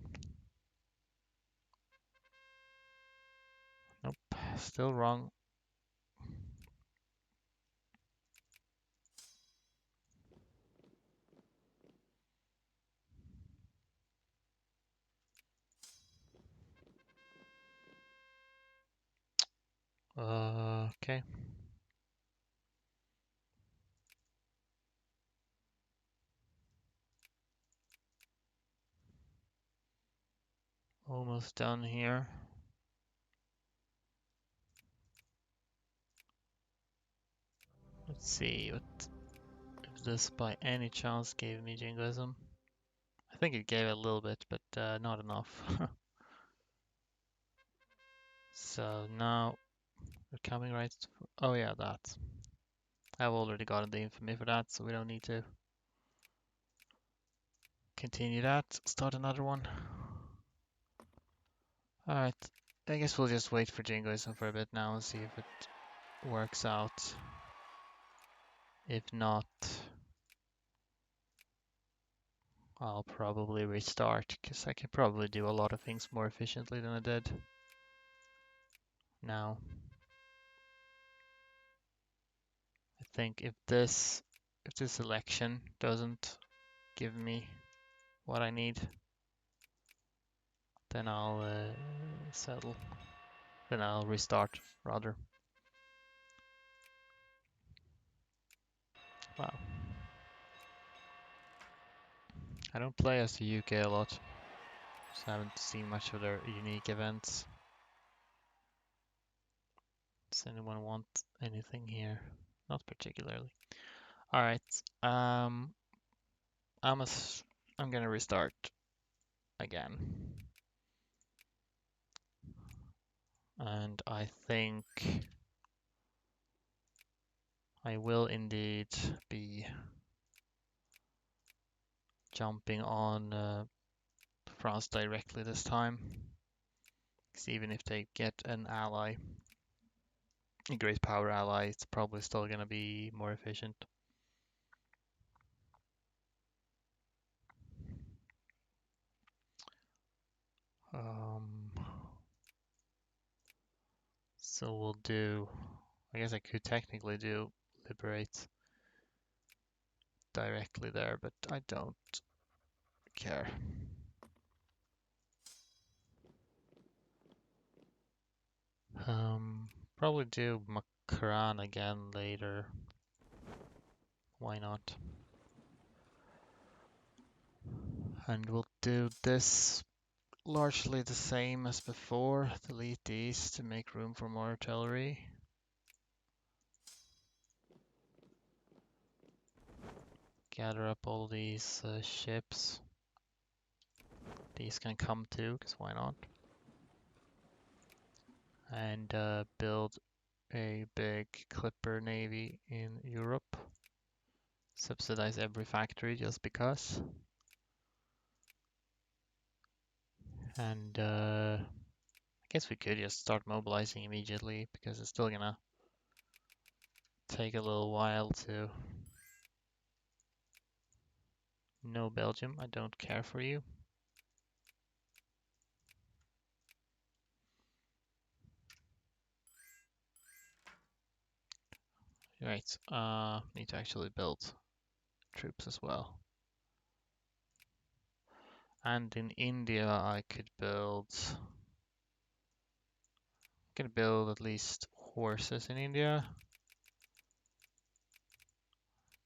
Speaker 1: Nope, still wrong. Okay. Almost done here. Let's see if this by any chance gave me jingoism. I think it gave a little bit, but not enough. So now we're coming right. Oh yeah, that. I've already gotten the infamy for that, so we don't need to continue that. Start another one. Alright, I guess we'll just wait for jingoism for a bit now and see if it works out. If not, I'll probably restart, because I can probably do a lot of things more efficiently than I did now. I think if this election doesn't give me what I need, then I'll settle. Then I'll restart, rather. Wow. I don't play as the UK a lot, so I haven't seen much of their unique events. Does anyone want anything here? Not particularly. Alright, I'm gonna restart again. And I think I will indeed be jumping on France directly this time. Because even if they get an ally, a great power ally, it's probably still going to be more efficient. So we'll do, I guess I could technically do liberate directly there, but I don't care. Probably do Macron again later. Why not? And we'll do this largely the same as before. Delete these to make room for more artillery. Gather up all these ships. These can come too, because why not? And build a big clipper navy in Europe. Subsidize every factory just because. And I guess we could just start mobilizing immediately because it's still gonna take a little while to. No, Belgium, I don't care for you. Right, need to actually build troops as well. And in India, I could build at least horses in India.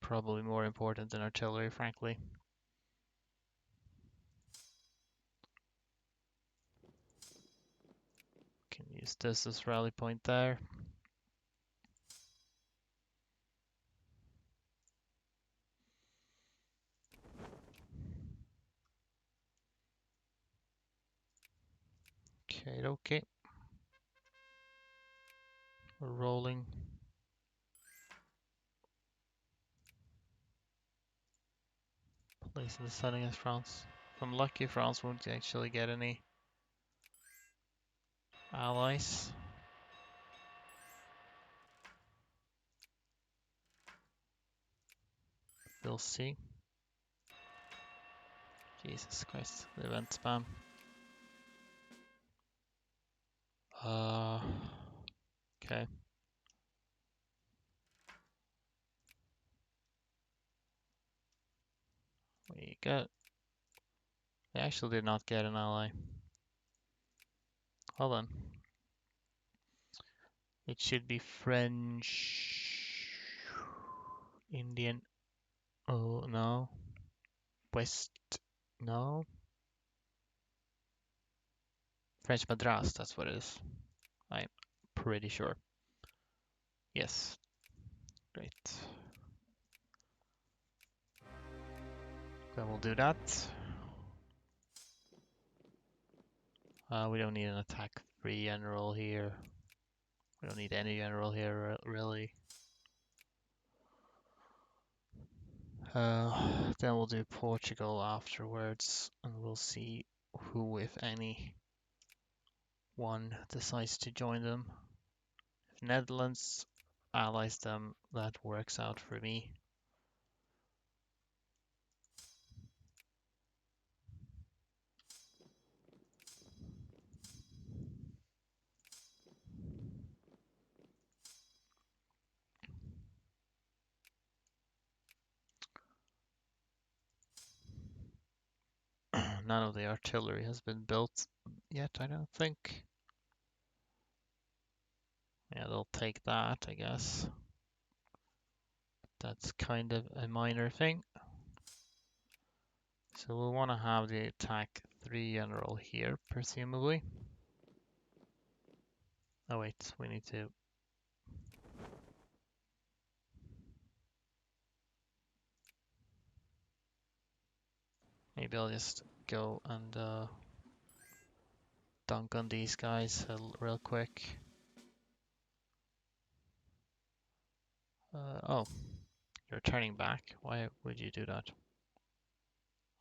Speaker 1: Probably more important than artillery, frankly. Can use this as rally point there. Okay. We're rolling. Place in the sun against France. If I'm lucky, France won't actually get any allies. We'll see. Jesus Christ, the event spam. Okay. We got. They actually did not get an ally. Hold on. It should be French, Indian. Oh no. West. No. French Madras. That's what it is. I'm pretty sure. Yes. Great. Then we'll do that. We don't need an attack 3 general here. We don't need any general here, really. Then we'll do Portugal afterwards, and we'll see who, if any, one decides to join them. If Netherlands allies them, that works out for me. None of the artillery has been built yet, I don't think. Yeah, they'll take that, I guess. That's kind of a minor thing. So we'll want to have the attack 3 general here, presumably. Oh wait, we need to. Maybe I'll just go and dunk on these guys real quick. Oh, you're turning back. Why would you do that?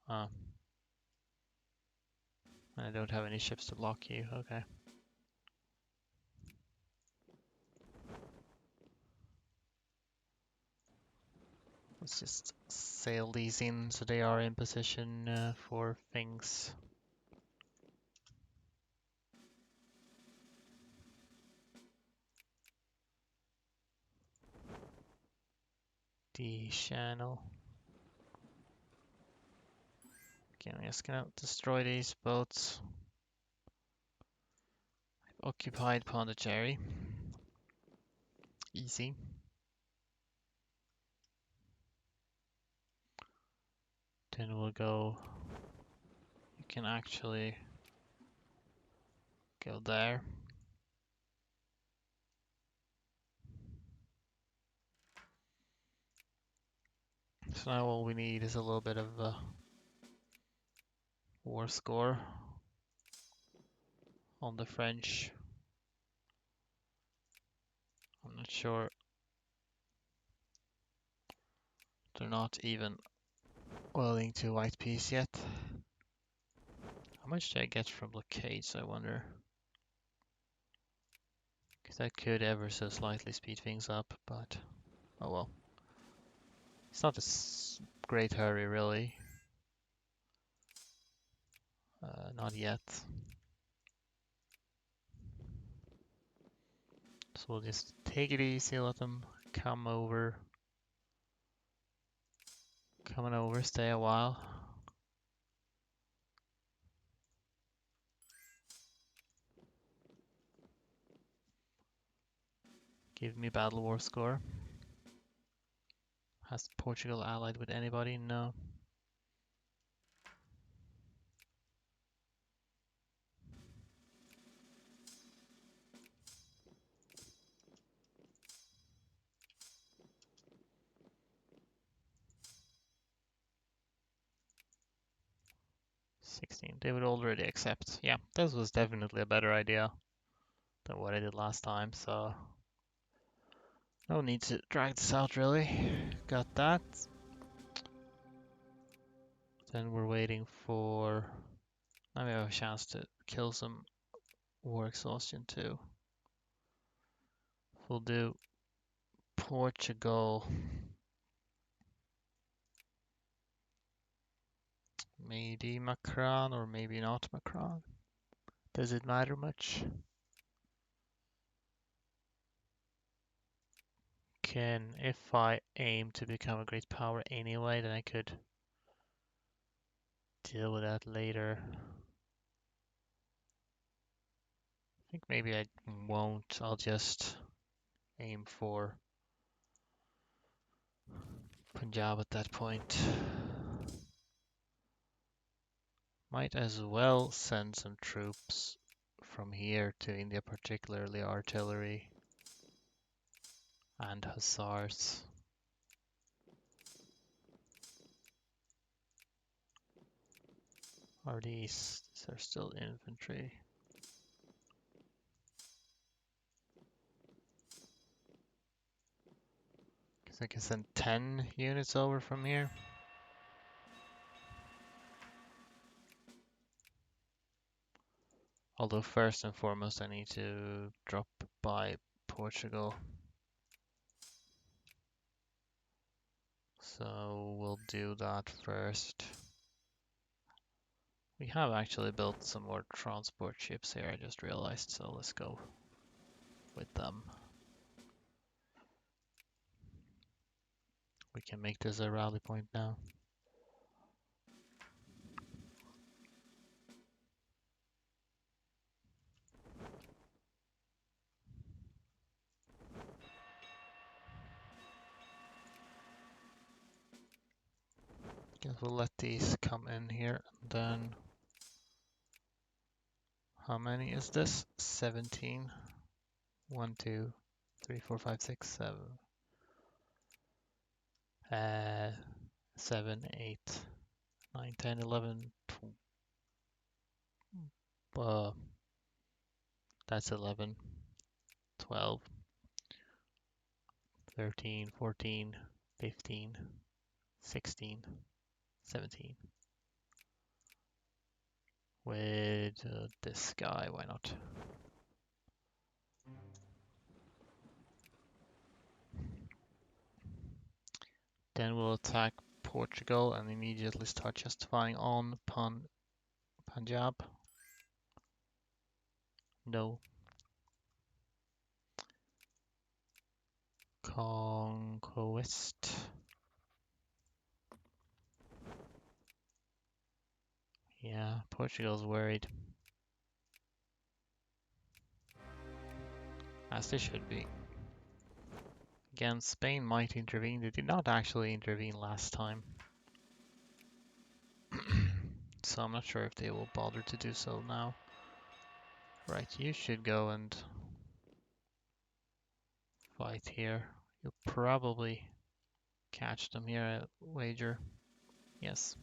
Speaker 1: Ah, I don't have any ships to block you. Okay. Let's just sail these in so they are in position for things. The channel. Okay, I'm just gonna destroy these boats. I've occupied Pondicherry. Easy. Then we'll go. You can actually go there. So now all we need is a little bit of a war score on the French. I'm not sure. They're not even welding to white piece yet. How much do I get from blockades, I wonder? Because that could ever so slightly speed things up, but oh well. It's not a great hurry, really. Not yet. So we'll just take it easy, let them come over. Coming over, stay a while. Give me battle war score. Has Portugal allied with anybody? No. $16. They would already accept. Yeah, this was definitely a better idea than what I did last time, so no need to drag this out really. Got that. Then we're waiting for. Now we have a chance to kill some war exhaustion too. We'll do Portugal. Maybe Macron or maybe not Macron. Does it matter much? If I aim to become a great power anyway, then I could deal with that later. I think maybe I won't. I'll just aim for Punjab at that point. Might as well send some troops from here to India, particularly artillery and hussars. Are these are still infantry? Because I can send 10 units over from here. Although first and foremost I need to drop by Portugal. So we'll do that first. We have actually built some more transport ships here, I just realized, so let's go with them. We can make this a rally point now. Guess we'll let these come in here, and then how many is this? 17. 1, 2, 3, 4, 5, 6, 7. 7, 8, 9, 10, 11, 12. That's 11, 12, 13, 14, 15, 16, 17. With this guy, why not? Then we'll attack Portugal and immediately start justifying on Punjab. No. Conquest. Yeah, Portugal's worried. As they should be. Again, Spain might intervene. They did not actually intervene last time. So I'm not sure if they will bother to do so now. Right, you should go and fight here. You'll probably catch them here, I wager. Yes.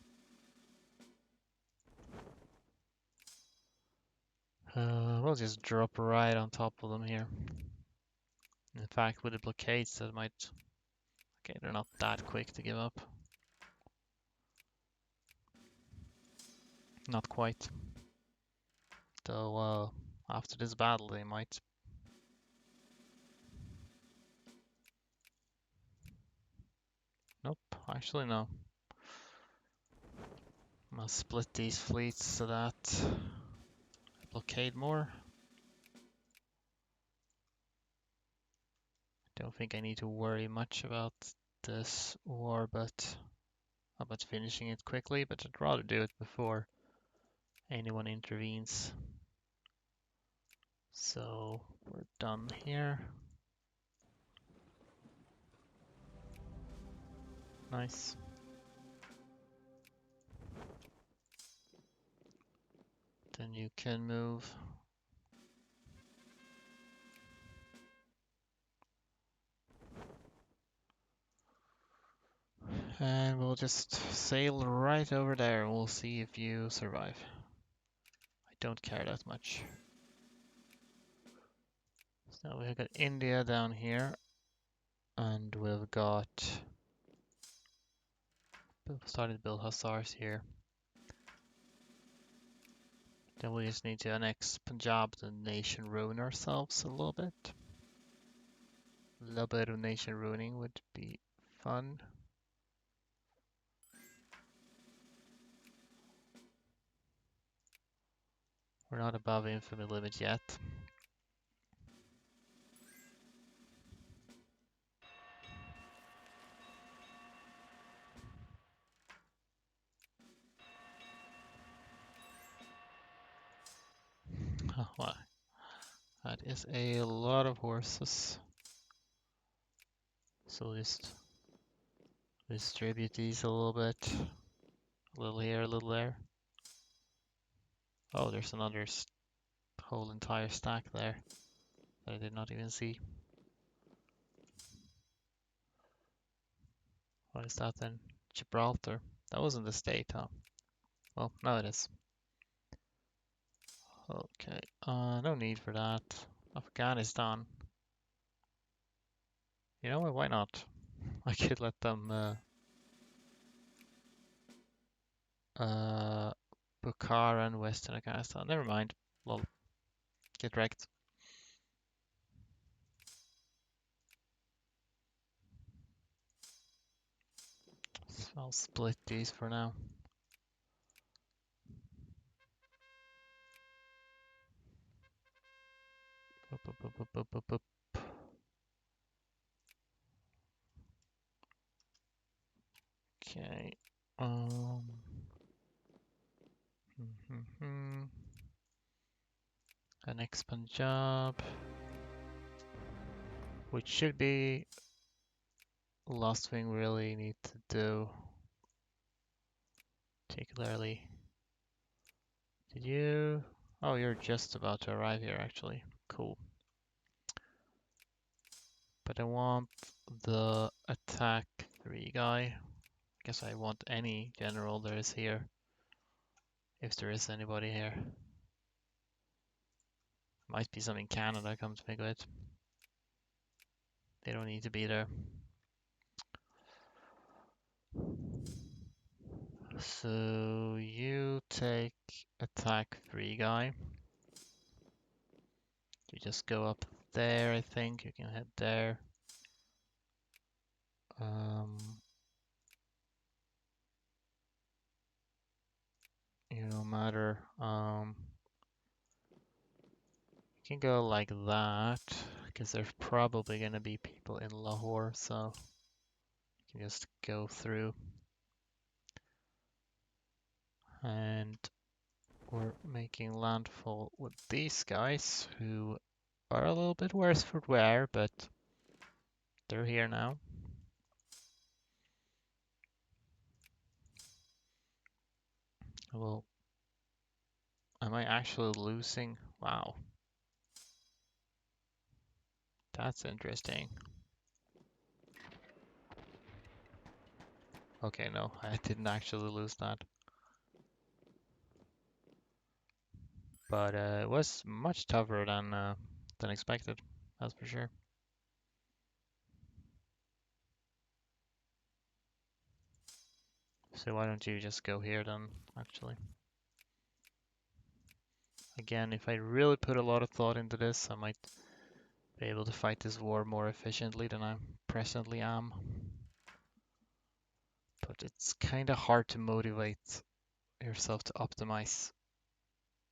Speaker 1: We'll just drop right on top of them here. In fact, with the blockades, that might... Okay, they're not that quick to give up. Not quite. Though, after this battle, they might. Nope, actually no. I'm gonna split these fleets so that I blockade more. Don't think I need to worry much about this war, but about finishing it quickly, but I'd rather do it before anyone intervenes. So we're done here. Nice. Then you can move. And we'll just sail right over there and we'll see if you survive. I don't care that much. So we've got India down here. And we've got... started to build hussars here. Then we just need to annex Punjab, the nation ruin ourselves a little bit. A little bit of nation ruining would be fun. We're not above infamy limit yet. Wow. That is a lot of horses. So just distribute these a little bit. A little here, a little there. Oh, there's another whole entire stack there that I did not even see. What is that then? Gibraltar. That wasn't the state, huh? Well, now it is. Okay, no need for that. Afghanistan. You know what, why not? I could let them, Bukhara and Western Afghanistan. Never mind. Lol. Get wrecked. So I'll split these for now. Boop, boop, boop, boop, boop, boop, boop. Okay. The next Punjab, which should be the last thing we really need to do. Particularly, did you? Oh, you're just about to arrive here, actually. Cool. But I want the attack 3 guy. I guess I want any general there is here. If there is anybody here. Might be some in Canada, come to think of it. They don't need to be there. So you take attack 3 guy. You just go up there, I think. You can head there. You don't matter. You can go like that, because there's probably going to be people in Lahore, so you can just go through. And we're making landfall with these guys, who are a little bit worse for wear, but they're here now. Well, am I actually losing? Wow. That's interesting. Okay, no, I didn't actually lose that. But it was much tougher than expected, that's for sure. So why don't you just go here then, actually? Again, if I really put a lot of thought into this, I might be able to fight this war more efficiently than I presently am. But it's kind of hard to motivate yourself to optimize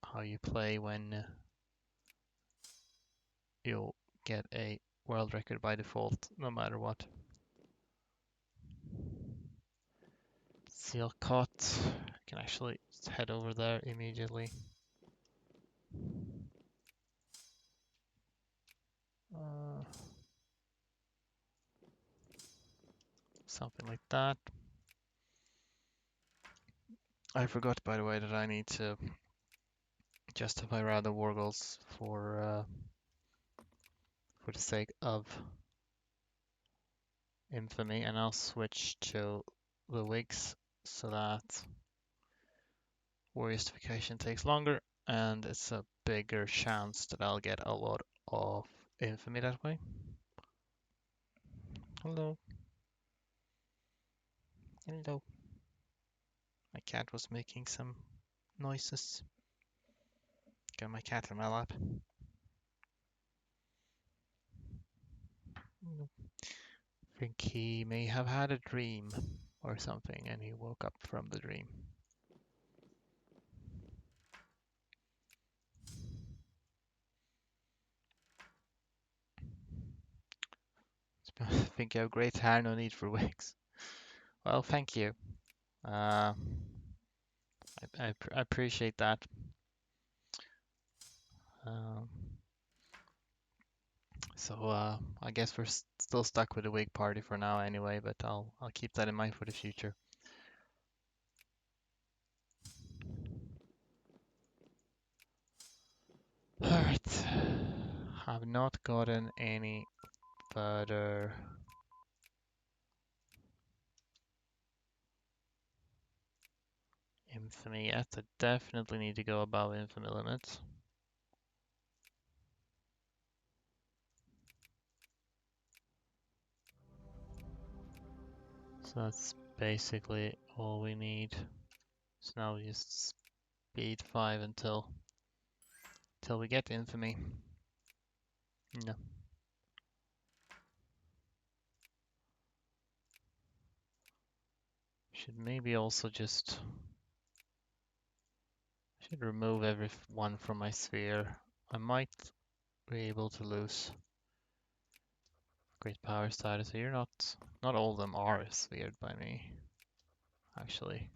Speaker 1: how you play when you'll get a world record by default, no matter what. Seal cut. I can actually head over there immediately. Something like that. I forgot, by the way, that I need to justify rather war goals for the sake of infamy, and I'll switch to the wigs so that war justification takes longer, and it's a bigger chance that I'll get a lot of infamy that way. Hello. Hello. My cat was making some noises. Got my cat in my lap. I think he may have had a dream or something, and he woke up from the dream. I think you have great hair, no need for wigs. Well, thank you. I appreciate that. Um, I guess we're still stuck with the wig party for now anyway, but I'll keep that in mind for the future. Alright. Have not gotten any further. Infamy yet. I definitely need to go above infamy limits. So that's basically all we need. So now we just speed 5 until we get infamy. No. Should maybe also just should remove everyone from my sphere. I might be able to lose great power status. So you're not all of them are sphered by me, actually.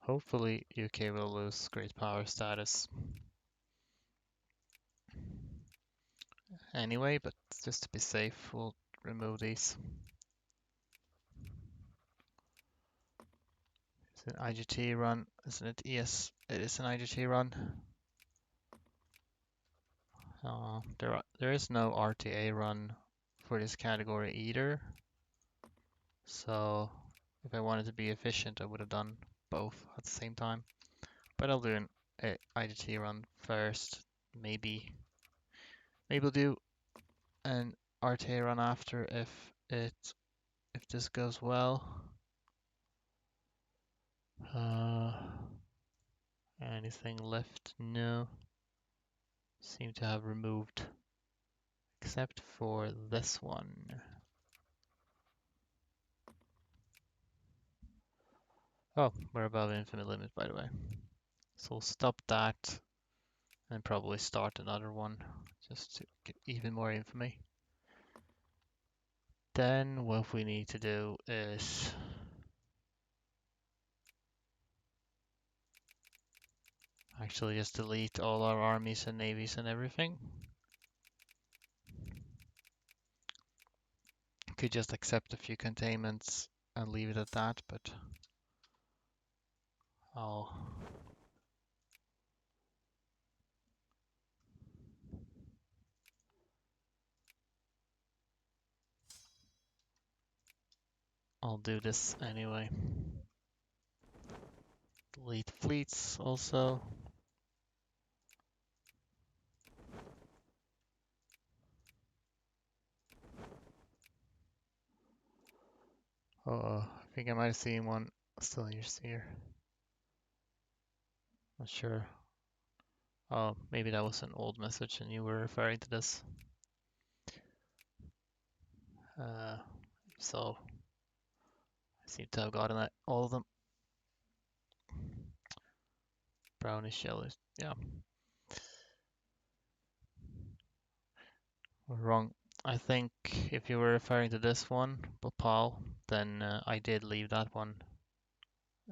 Speaker 1: Hopefully UK will lose great power status anyway, but just to be safe, we'll remove these. It's an IGT run, isn't it? Yes, it is an IGT run. There is no RTA run for this category either. So if I wanted to be efficient, I would have done both at the same time. But I'll do an IGT run first. Maybe we'll do an RTA run after if this goes well. Uh, Anything left? No. Seem to have removed, except for this one. Oh, we're above infinite limit, by the way. So we'll stop that and probably start another one just to get even more infamy. Then what we need to do is actually just delete all our armies and navies and everything. Could just accept a few containments and leave it at that, but I'll do this anyway. Delete fleets also. Oh, I think I might have seen one still in your sphere. Not sure. Oh, maybe that was an old message and you were referring to this. So I seem to have gotten all of them. Brownish yellows. Yeah, we're wrong. I think if you were referring to this one, Bhopal, then I did leave that one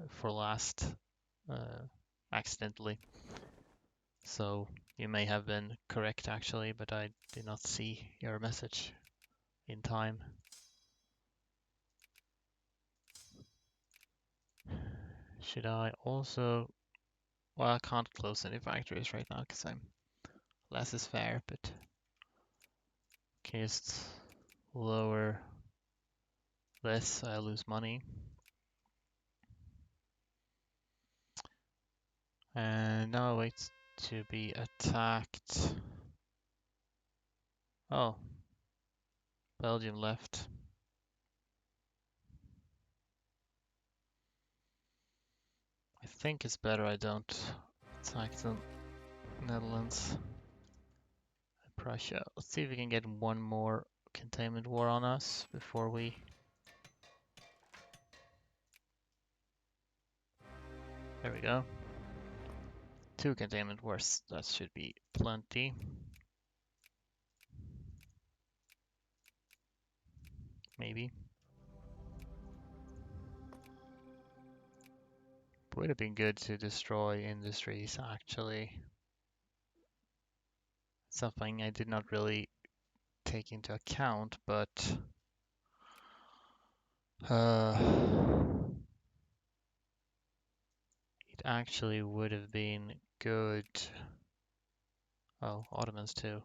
Speaker 1: for last accidentally. So you may have been correct actually, but I did not see your message in time. Should I also... Well, I can't close any factories right now because I'm less is fair, but can just lower this, I lose money. And now I wait to be attacked. Oh, Belgium left. I think it's better I don't attack the Netherlands and Prussia. Let's see if we can get one more containment war on us before we... There we go. 2 containment wars, that should be plenty. Maybe. Would have been good to destroy industries, actually. Something I did not really take into account, but it actually would have been good. Oh, Ottomans too,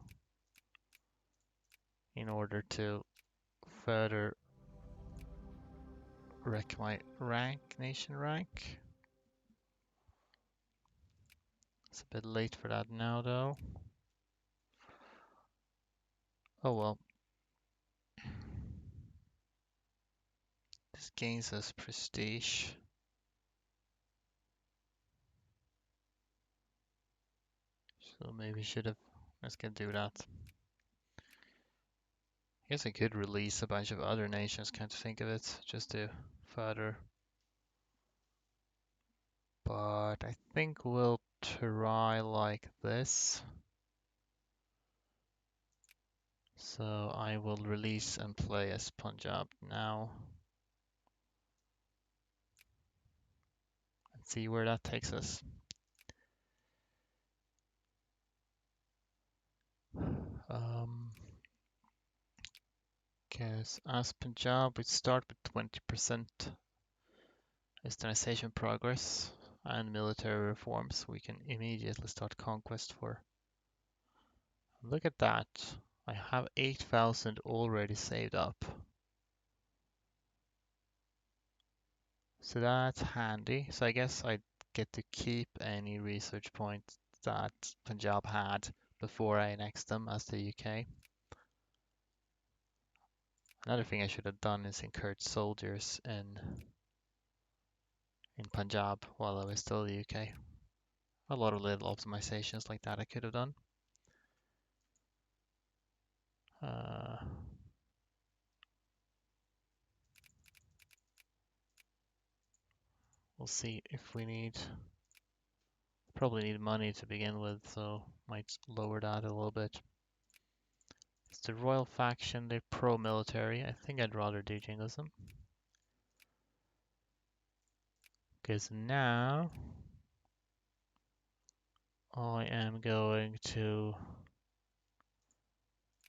Speaker 1: in order to further wreck my nation rank. It's a bit late for that now, though. Oh well. This gains us prestige. So maybe should have... Let's get do that. I guess I could release a bunch of other nations, can't think of it, just to further. But I think we'll try like this. So I will release and play as Punjab now. And see where that takes us. Because as Punjab, we start with 20% Westernization progress and military reforms. We can immediately start conquest for. Look at that. I have 8,000 already saved up. So that's handy. So I guess I get to keep any research points that Punjab had before I annexed them as the UK. Another thing I should have done is encourage soldiers in Punjab while I was still in the UK. A lot of little optimizations like that I could have done. Uh, we'll see if we need, probably need money to begin with, so might lower that a little bit. It's the royal faction, they're pro-military. I think I'd rather do jingoism. Because now I am going to,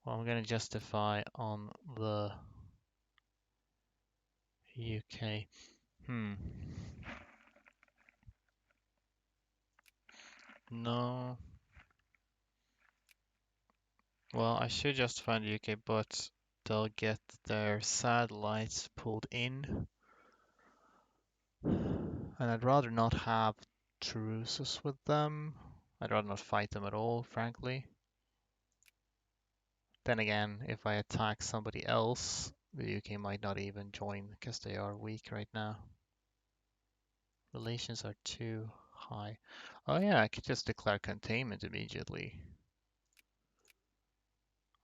Speaker 1: well, I'm going to justify on the UK. No. Well, I should justify in the UK, but they'll get their satellites pulled in. And I'd rather not have truces with them. I'd rather not fight them at all, frankly. Then again, if I attack somebody else, the UK might not even join because they are weak right now. Relations are too high. Oh yeah, I could just declare containment immediately.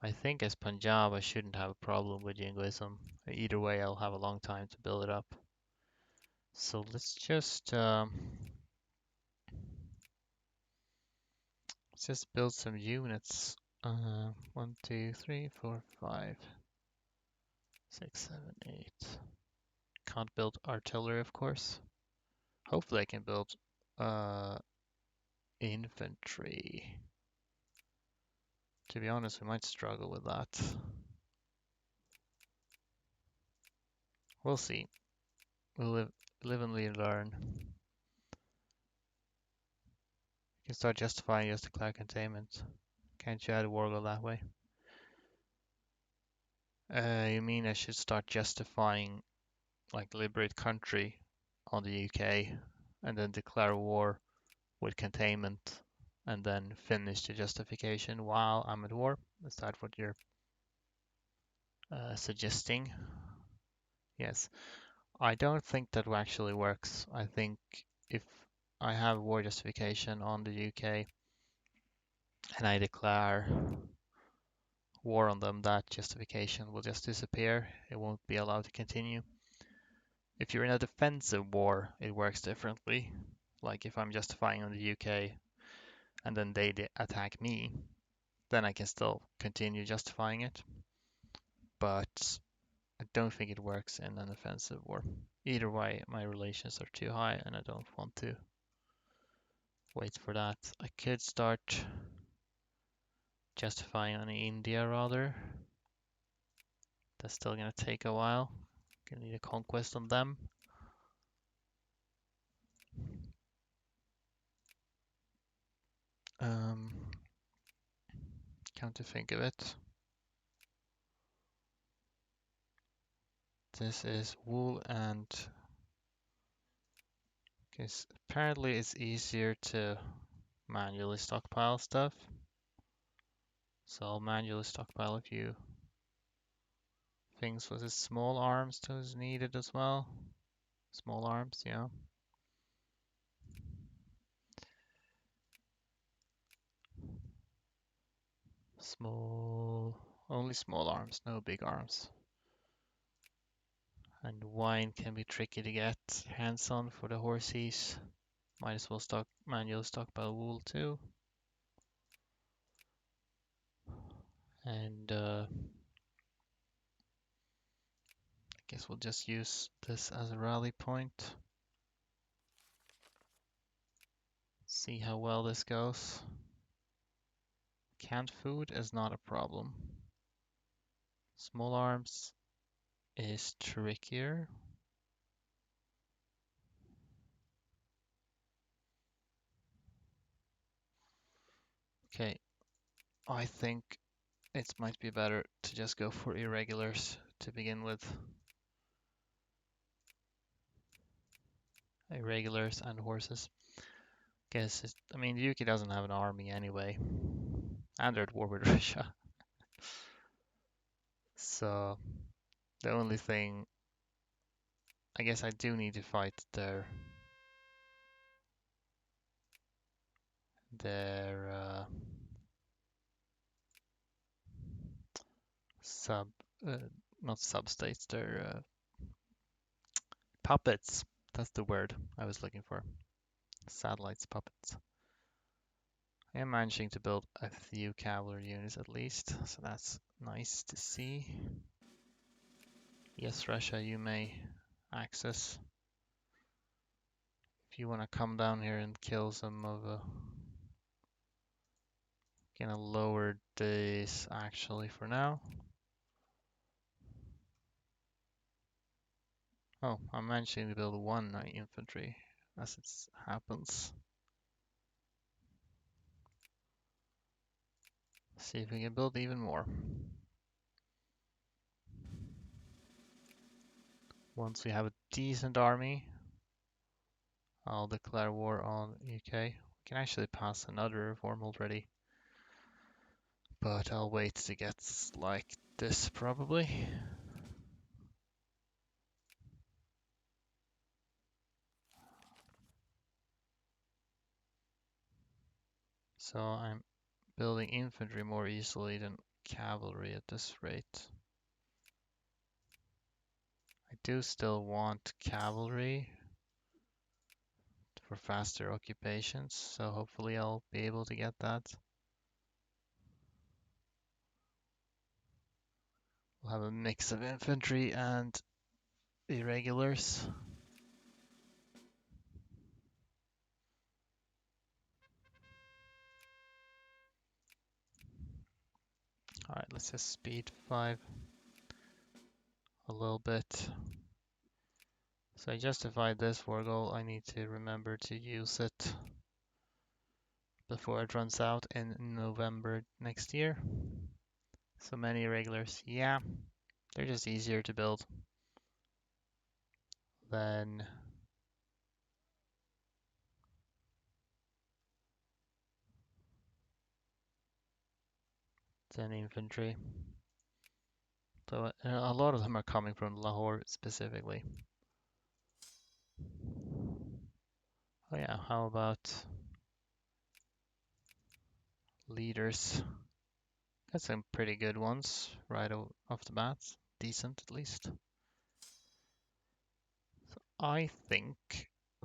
Speaker 1: I think as Punjab, I shouldn't have a problem with jingoism. Either way, I'll have a long time to build it up. So let's just build some units. 1, 2, 3, 4, 5, 6, 7, 8. Can't build artillery, of course. Hopefully I can build infantry. To be honest, we might struggle with that. We'll see. We'll live and learn. You can start justifying just declare containment. Can't you add a wargo that way? You mean I should start justifying like liberate country on the UK and then declare war with containment and then finish the justification while I'm at war? Is that what you're suggesting? Yes. I don't think that actually works. I think if I have war justification on the UK and I declare war on them, that justification will just disappear. It won't be allowed to continue. If you're in a defensive war, it works differently. Like if I'm justifying on the UK and then they attack me, then I can still continue justifying it. But I don't think it works in an offensive war. Either way, my relations are too high and I don't want to wait for that. I could start justifying on India rather. That's still gonna take a while. Gonna need a conquest on them. Come to think of it, this is wool and because apparently it's easier to manually stockpile stuff. So I'll manually stockpile a few things. Was it small arms that was needed as well? Small arms, yeah. Only small arms, no big arms. And wine can be tricky to get hands on for the horses. Might as well manual stockpile wool too. And I guess we'll just use this as a rally point. See how well this goes. Canned food is not a problem. Small arms is trickier. Okay, I think it might be better to just go for irregulars to begin with. Irregulars and horses. I mean, the UK doesn't have an army anyway, and they're at war with Russia. So The only thing, I guess I do need to fight their sub, uh, not substates, their puppets. That's the word I was looking for. Satellites, puppets. I am managing to build a few cavalry units at least, so that's nice to see. Yes, Russia, you may access if you want to come down here and kill some of gonna lower this actually for now. Oh, I'm managing to build one night infantry as it happens. See if we can build even more. Once we have a decent army, I'll declare war on UK. We can actually pass another reform already, but I'll wait to get like this probably. So I'm building infantry more easily than cavalry at this rate. I do still want cavalry for faster occupations, so hopefully I'll be able to get that. We'll have a mix of infantry and irregulars. Alright, let's just speed 5 a little bit. So I justified this war goal. I need to remember to use it before it runs out in November next year. So many irregulars, yeah, they're just easier to build than infantry. So a lot of them are coming from Lahore specifically. Oh yeah, how about leaders? Got some pretty good ones right off the bat. Decent at least. So I think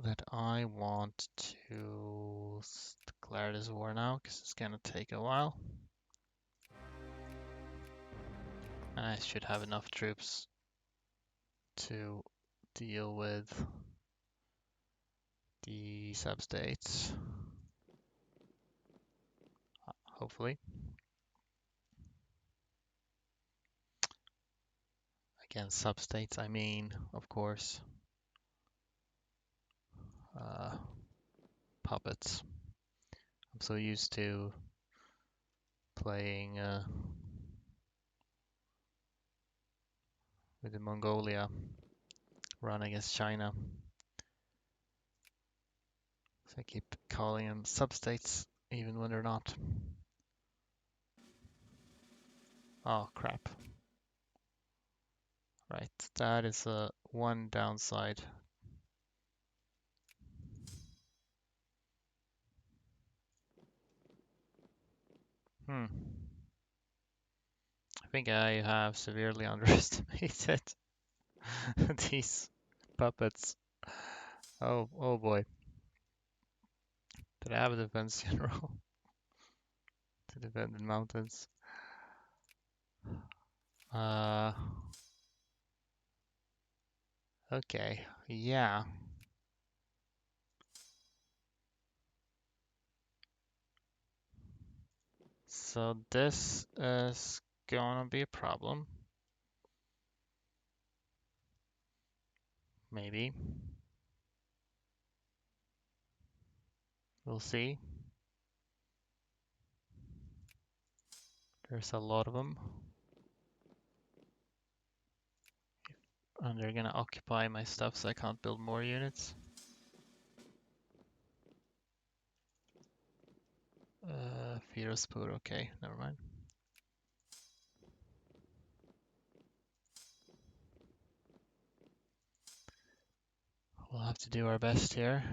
Speaker 1: that I want to declare this war now because it's gonna take a while. I should have enough troops to deal with the sub-states. Hopefully. Again, sub-states, I mean, of course, puppets. I'm so used to playing with the Mongolia run against China. So I keep calling them sub-states even when they're not. Oh, crap. Right, that is one downside. I think I have severely underestimated these puppets. Oh boy. Did I have a defense general to defend the mountains? Okay, yeah. So this is gonna be a problem. Maybe. We'll see. There's a lot of them. And they're gonna occupy my stuff so I can't build more units. Firozpur, okay, never mind. We'll have to do our best here.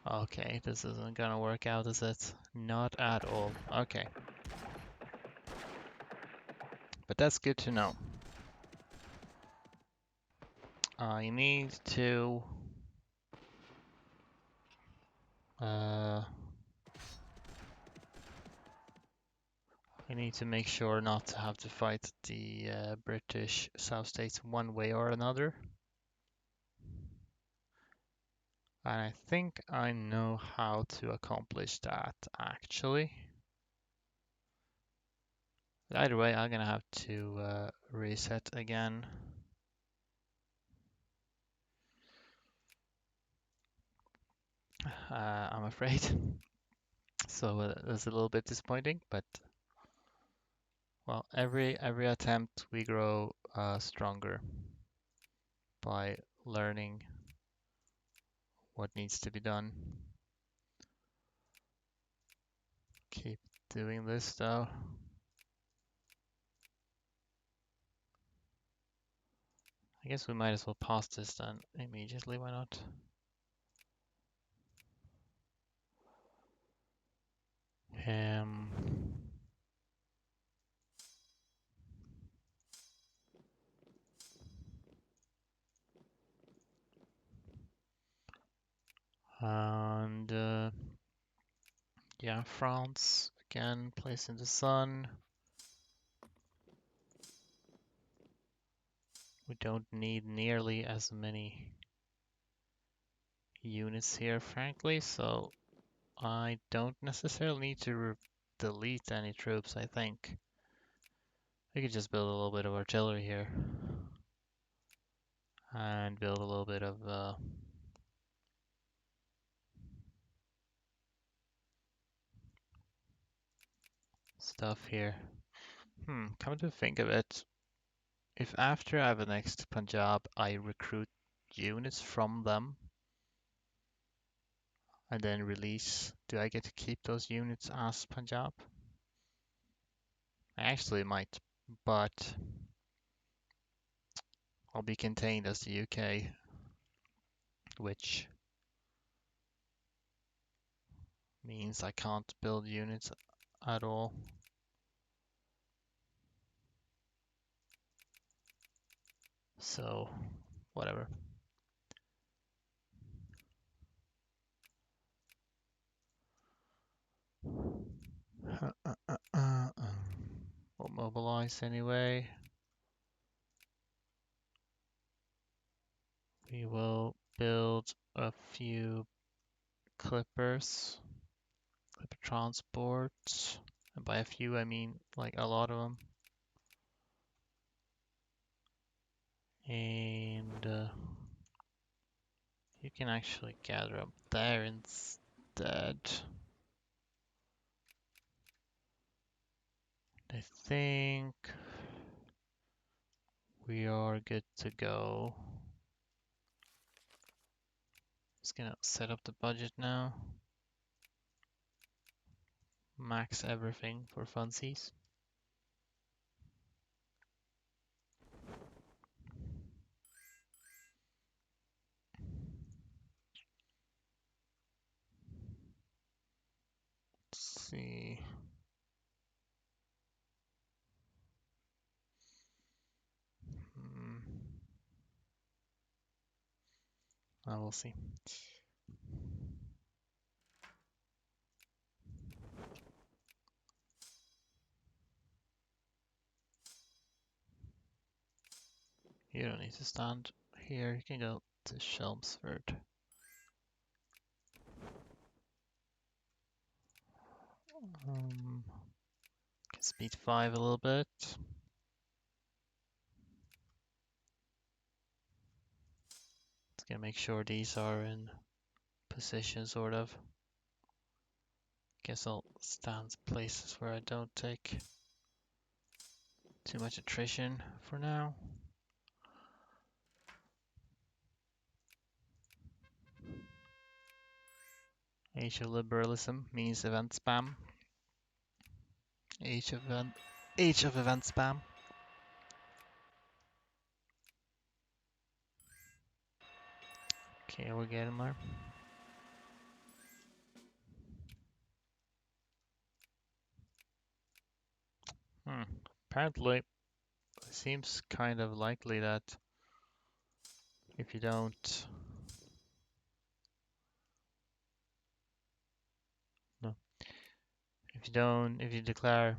Speaker 1: Okay, this isn't gonna work out, is it? Not at all. Okay. But that's good to know. I need to I need to make sure not to have to fight the British South States one way or another. And I think I know how to accomplish that, actually. Either way, I'm gonna have to reset again. I'm afraid. So it's a little bit disappointing, but well, every attempt we grow stronger by learning what needs to be done. Keep doing this though. I guess we might as well pause this then immediately, why not? Um, and yeah, France again, place in the sun. We don't need nearly as many units here, frankly, so I don't necessarily need to delete any troops, I think. We could just build a little bit of artillery here. And build a little bit of stuff here. Come to think of it, if after I have annexed Punjab, I recruit units from them and then release, do I get to keep those units as Punjab? I actually might, but I'll be contained as the UK, which means I can't build units at all. So, whatever. We'll mobilize anyway. We will build a few clippers, clipper transports. And by a few, I mean like a lot of them. And you can actually gather up there instead. I think we are good to go. Just gonna set up the budget now. Max everything for funsies. Let's see. I will see. You don't need to stand here. You can go to Chelmsford. Speed 5 a little bit. Just gonna make sure these are in position, sort of. Guess I'll stand places where I don't take too much attrition for now. Age of liberalism means event spam. Age of event spam. Okay, we're getting there. Apparently, it seems kind of likely that if you don't, no, if you declare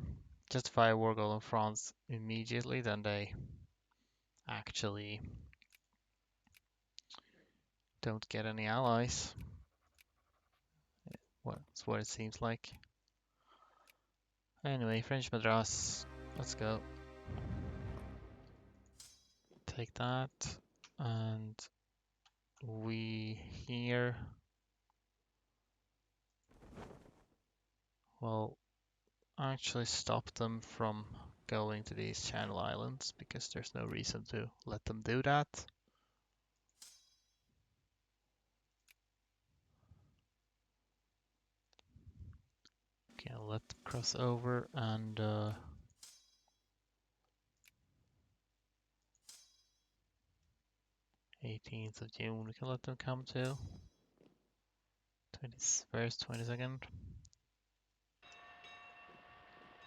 Speaker 1: justify a war goal in France immediately, then they actually don't get any allies. That's what it seems like. Anyway, French Madras, let's go. Take that, and we here will actually stop them from going to these Channel Islands because there's no reason to let them do that. Okay, I'll let them cross over, and 18th of June we can let them come to. 21st, 22nd.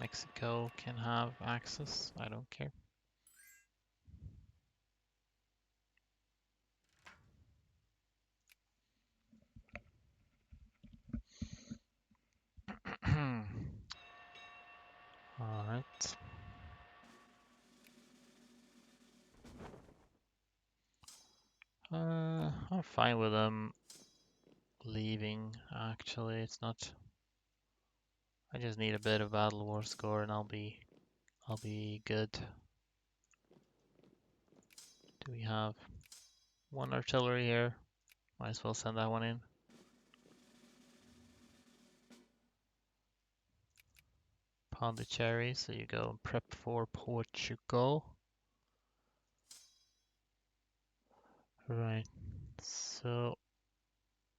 Speaker 1: Mexico can have access, I don't care. Alright. I'm fine with them leaving, actually. It's not... I just need a bit of battle war score and I'll be good. Do we have one artillery here? Might as well send that one in. Pondicherry, so you go and prep for Portugal. Right, so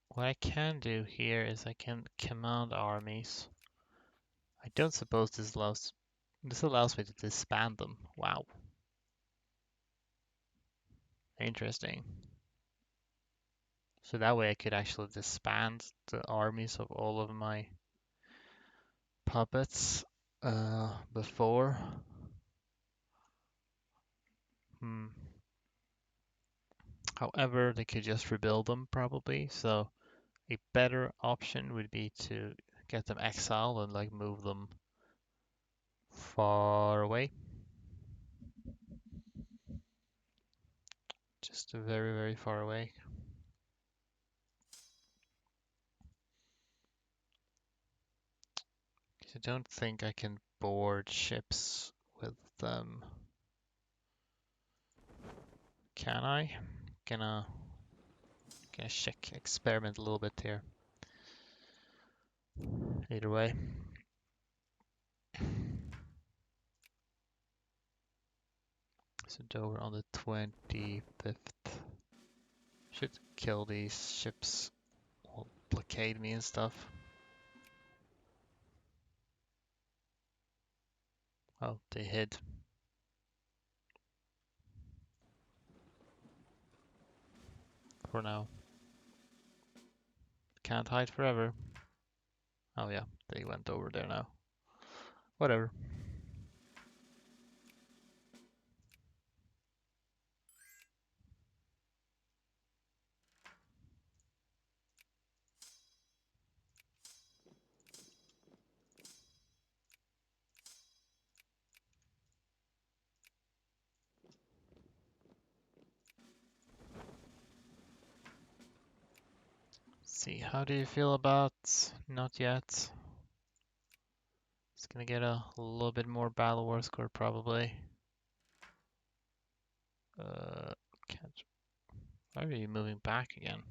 Speaker 1: what I can do here is I can command armies. I don't suppose this allows me to disband them. Wow. Interesting. So that way I could actually disband the armies of all of my puppets before. However, they could just rebuild them probably. So a better option would be to get them exiled and like move them far away. Just very, very far away. Because I don't think I can board ships with them. Can I? Gonna check, experiment a little bit here. Either way. So Dover on the 25th. Should kill these ships. Will blockade me and stuff. Oh, they hid. For now. Can't hide forever. Oh yeah, they went over there now. Whatever. See, how do you feel about not yet? It's gonna get a little bit more battle war score probably. Can't. Why are you moving back again?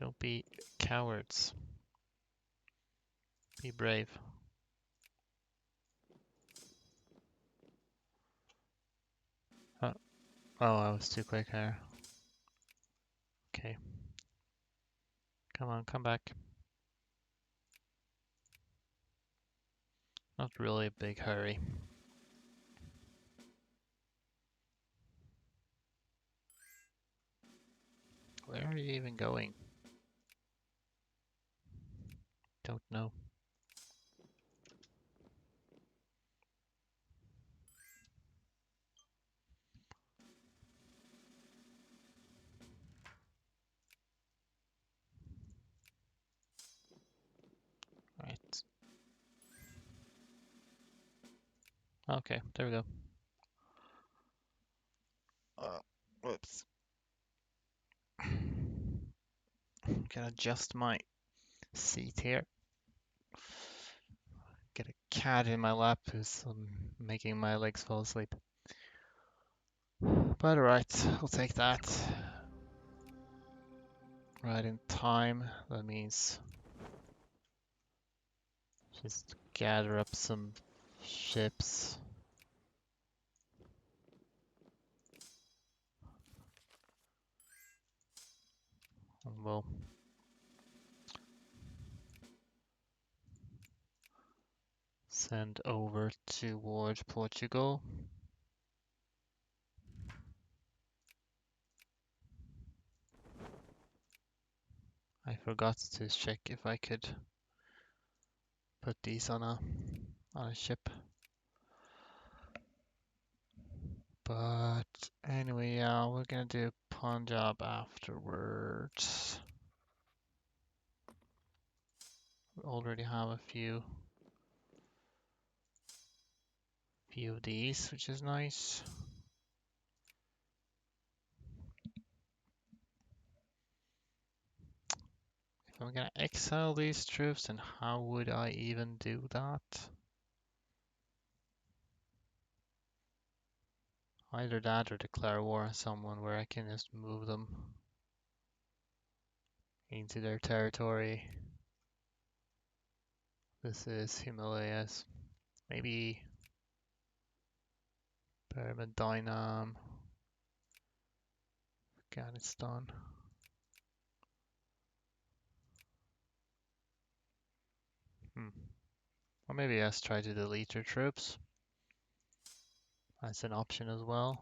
Speaker 1: Don't be cowards. Be brave. Oh, I was too quick there. Okay. Come on, come back. Not really a big hurry. Where are you even going? Don't know. Right. Okay, there we go. Whoops. Can adjust my seat here. Get a cat in my lap who's making my legs fall asleep. But alright, I'll take that. Right in time. That means just gather up some ships. And we'll send over towards Portugal. I forgot to check if I could put these on a ship. But anyway, yeah, we're gonna do Punjab afterwards. We already have a few of these, which is nice. If I'm gonna exile these troops, then how would I even do that? Either that or declare war on someone where I can just move them into their territory. This is Himalayas. Maybe Paramadynam, Afghanistan. Or maybe let's try to delete their troops. That's an option as well.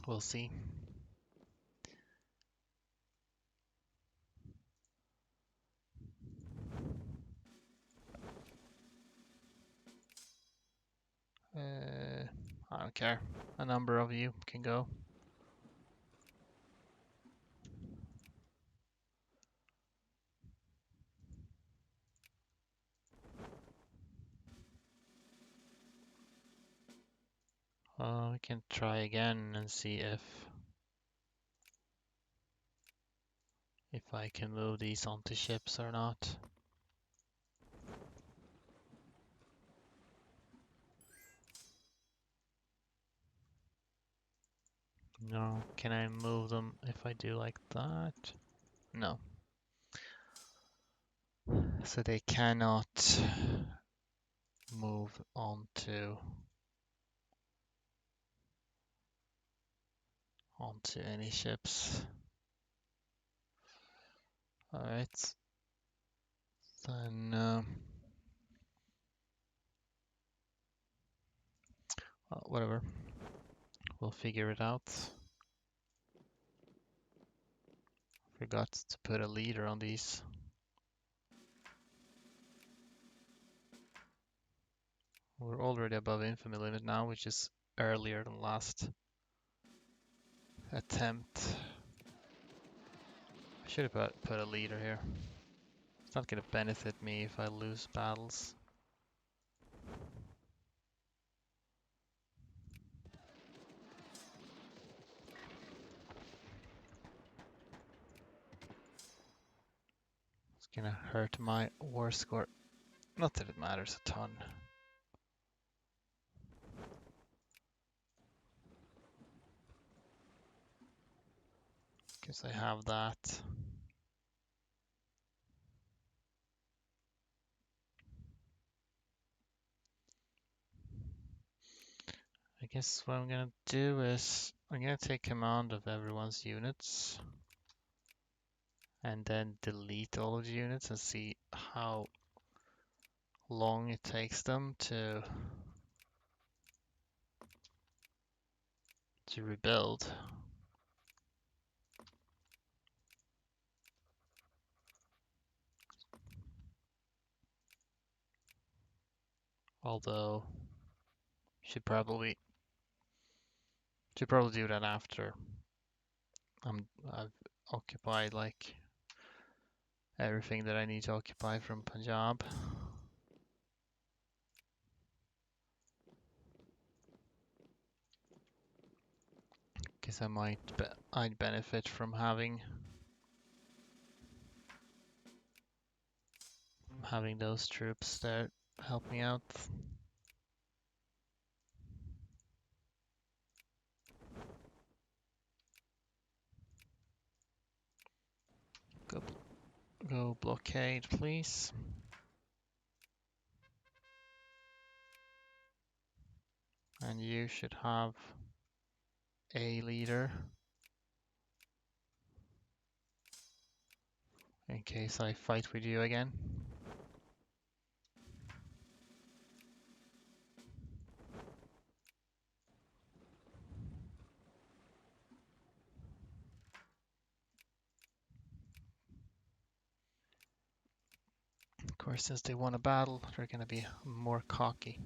Speaker 1: We'll see. I don't care. A number of you can go. We can try again and see if I can move these onto ships or not. No, can I move them if I do like that? No. So they cannot move onto any ships. Alright. Then whatever. We'll figure it out. Forgot to put a leader on these. We're already above infamy limit now, which is earlier than last attempt. I should have put a leader here. It's not going to benefit me if I lose battles. It's going to hurt my war score. Not that it matters a ton. Because I have that. guess what I'm gonna do is I'm gonna take command of everyone's units and then delete all of the units and see how long it takes them to rebuild. Although should probably do that after I've occupied like everything that I need to occupy from Punjab. Guess I'd benefit from having those troops there help me out. Go blockade, please. And you should have a leader in case I fight with you again. Of course, since they won a battle, they're going to be more cocky.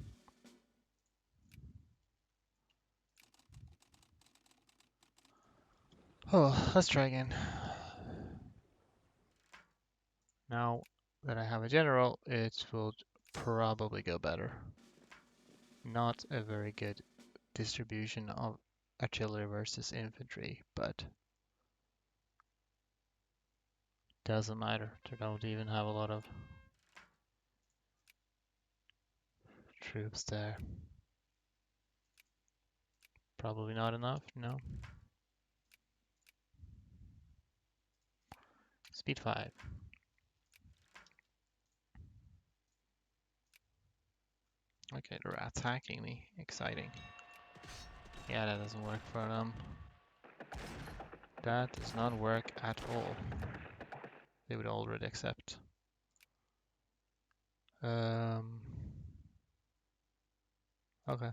Speaker 1: Oh, let's try again. Now that I have a general, it will probably go better. Not a very good distribution of artillery versus infantry, but doesn't matter. They don't even have a lot of troops there. Probably not enough, no. Speed 5. Okay, they're attacking me. Exciting. Yeah, that doesn't work for them. That does not work at all. They would already accept. Okay.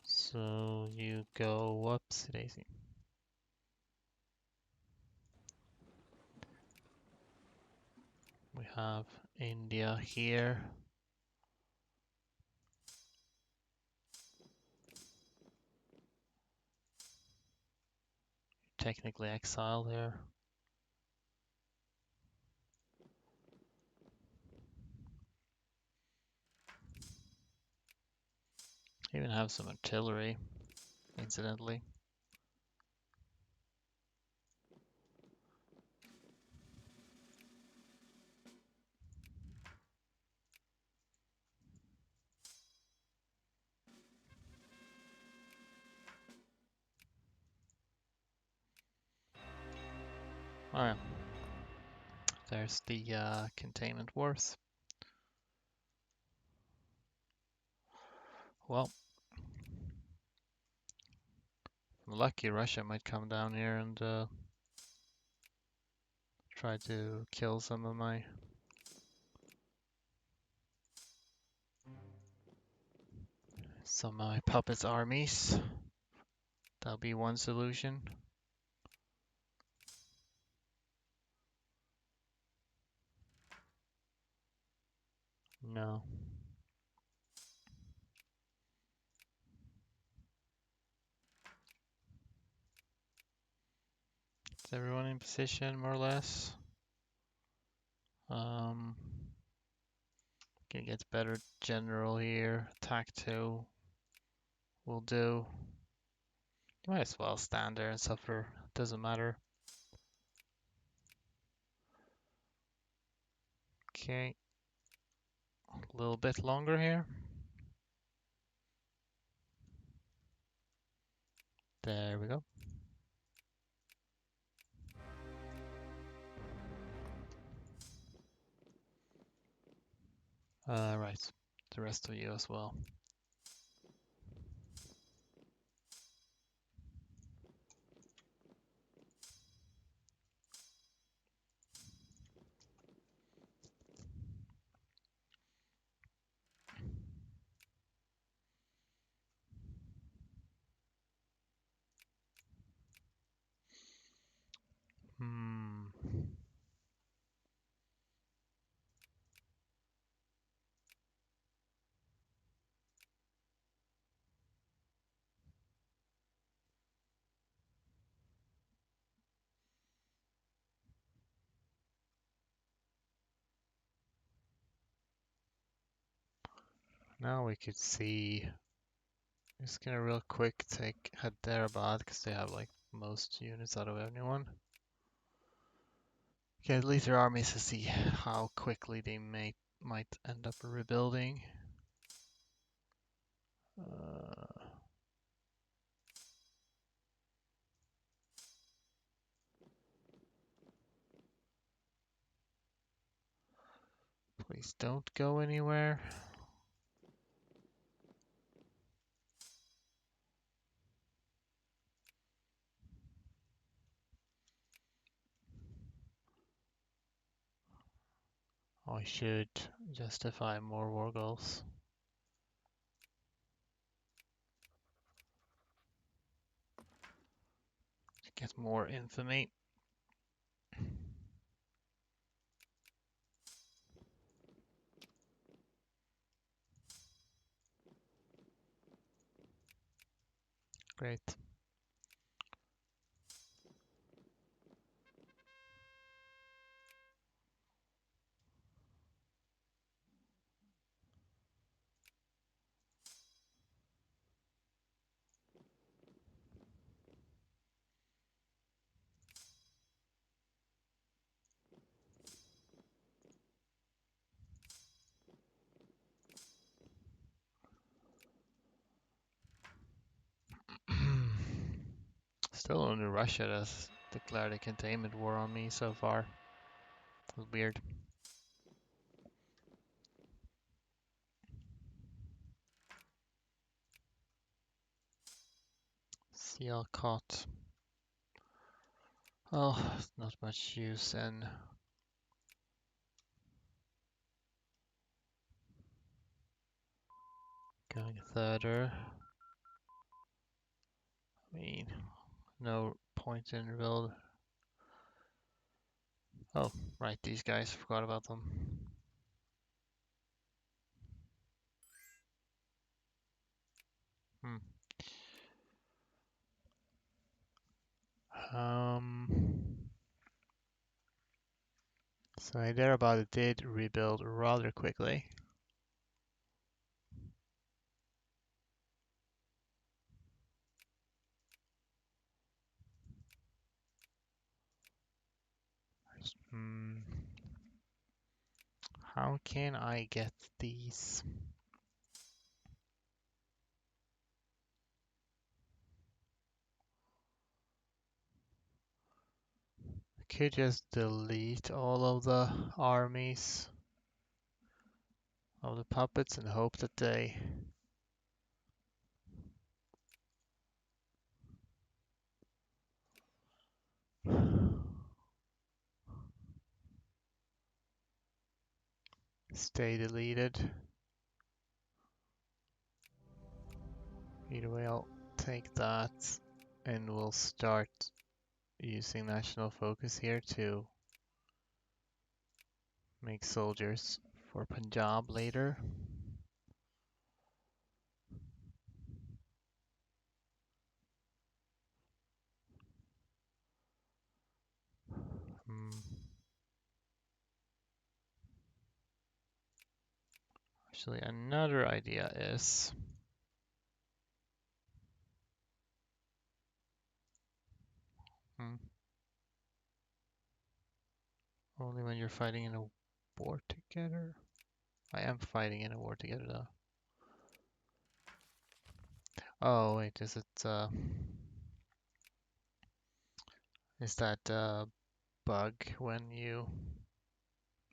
Speaker 1: So you go, whoops, daisy. We have India here. Technically exiled here. Even have some artillery, incidentally. Alright. There's the containment worth. Well, if I'm lucky, Russia might come down here and try to kill some of my puppets' armies. That'll be one solution. No. Is everyone in position, more or less? Can get better general here. Attack 2 will do. You might as well stand there and suffer. Doesn't matter. Okay. A little bit longer here. There we go. Right. The rest of you as well. Hmm. Now we could see. Just gonna real quick head there about because they have like most units out of anyone. Get lead their armies to see how quickly they might end up rebuilding. Please don't go anywhere. I should justify more war goals. To get more infamy. Great. Still only Russia has declared a containment war on me so far. It's weird. Seal caught. Oh, not much use in going further. I mean, no point in rebuild. Oh, right, these guys, forgot about them. Hmm. So I thereabout did rebuild rather quickly. Hmm. How can I get these? I could just delete all of the armies of the puppets and hope that they stay deleted. Either way, I'll take that and we'll start using national focus here to make soldiers for Punjab later. Hmm. Actually, another idea is only when you're fighting in a war together. I am fighting in a war together though. Oh wait, is that bug when you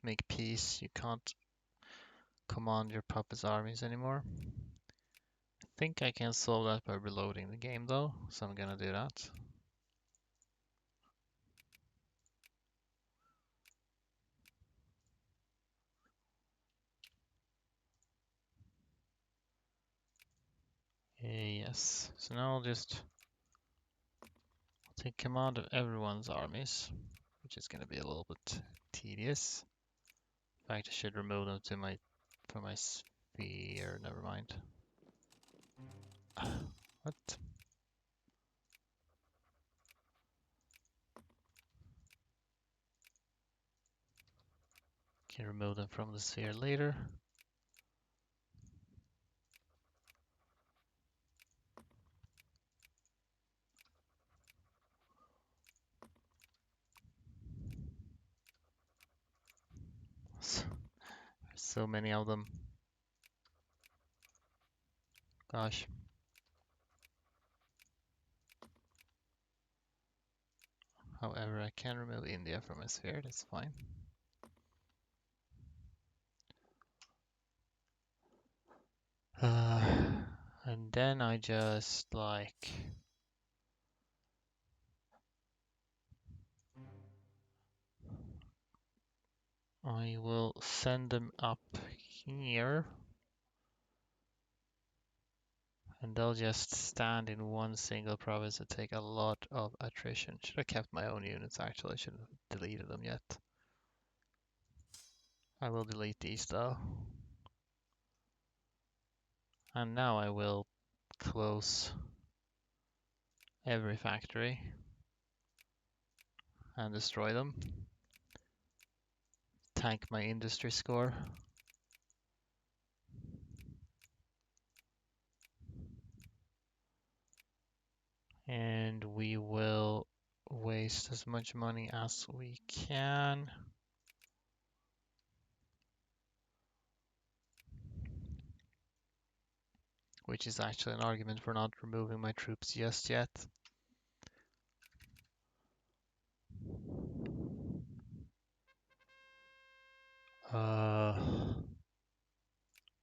Speaker 1: make peace? You can't command your puppets' armies anymore. I think I can solve that by reloading the game though, so I'm gonna do that. Yes, so now I'll just take command of everyone's armies, which is gonna be a little bit tedious. In fact, I should remove them to from my sphere. Never mind. What? Can remove them from the sphere later. There's so many of them. Gosh. However, I can remove India from my sphere, that's fine. And then I just like I will send them up here and they'll just stand in one single province and take a lot of attrition. Should have kept my own units actually, I shouldn't have deleted them yet. I will delete these though. And now I will close every factory and destroy them. Tank my industry score. And we will waste as much money as we can. Which is actually an argument for not removing my troops just yet.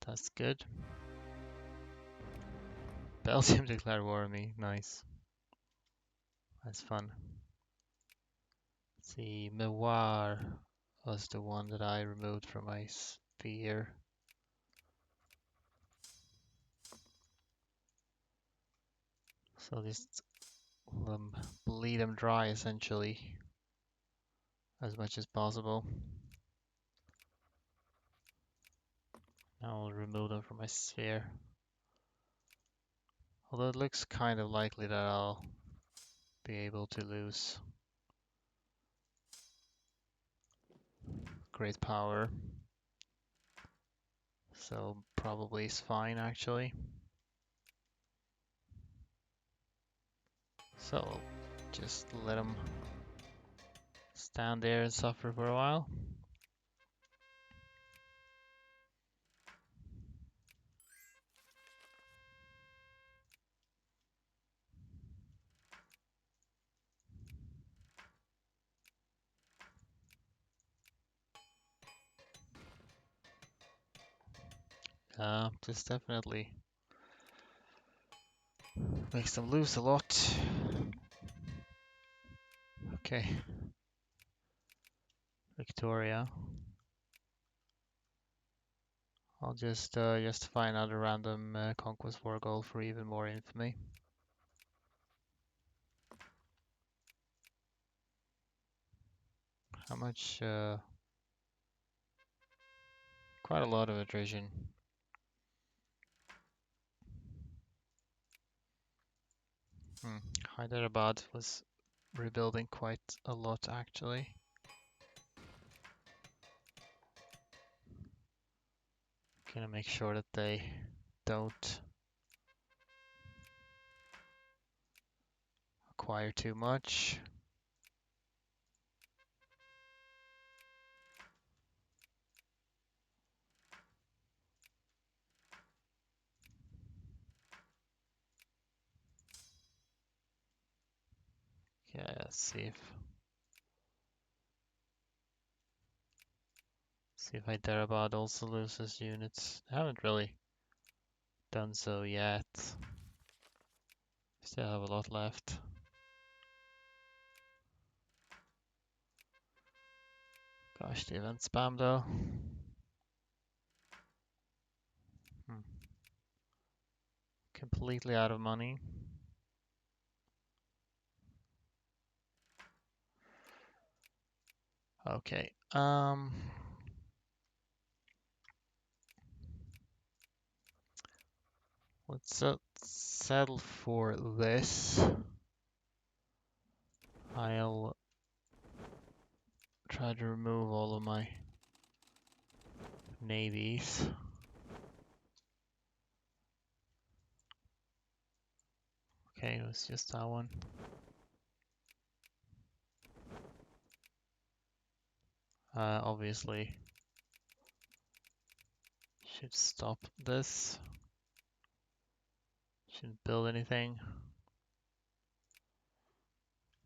Speaker 1: That's good. Belgium declared war on me. Nice. That's fun. Let's see, Mewar was the one that I removed from my sphere. So just bleed them dry essentially as much as possible. I'll remove them from my sphere. Although it looks kind of likely that I'll be able to lose great power. So probably is fine actually. So just let them stand there and suffer for a while. Just definitely makes them lose a lot. Okay. Victoria. I'll just justify another random conquest war goal for even more infamy. How much? Quite a lot of attrition. Hyderabad was rebuilding quite a lot actually. Gonna make sure that they don't acquire too much. Yeah, let's See if Hyderabad also loses units. I haven't really done so yet. Still have a lot left. Gosh, the event spam though. Completely out of money. Okay. Let's settle for this. I'll try to remove all of my navies. Okay, it was just that one. Obviously, should stop this. Shouldn't build anything.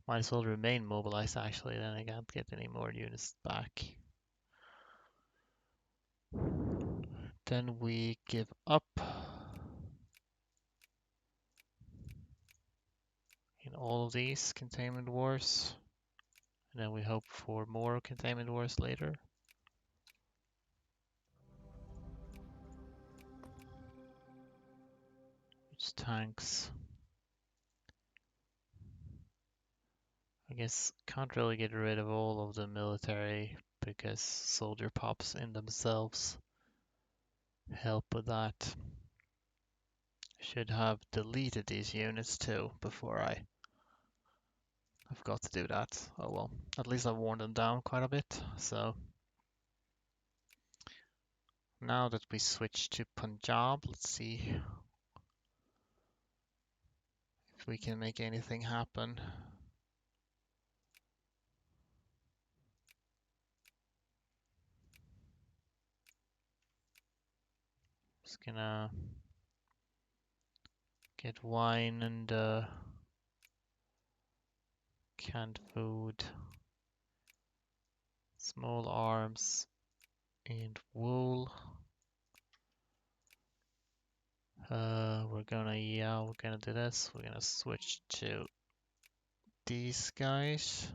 Speaker 1: Might as well remain mobilized actually, then I can't get any more units back. Then we give up in all of these containment wars. And then we hope for more containment wars later. Which tanks? I guess can't really get rid of all of the military because soldier pops in themselves help with that. Should have deleted these units too before I forgot to do that. Oh well, at least I've worn them down quite a bit. So now that we switch to Punjab, let's see if we can make anything happen. Just gonna get wine and canned food, small arms, and wool. We're gonna do this. We're gonna switch to these guys.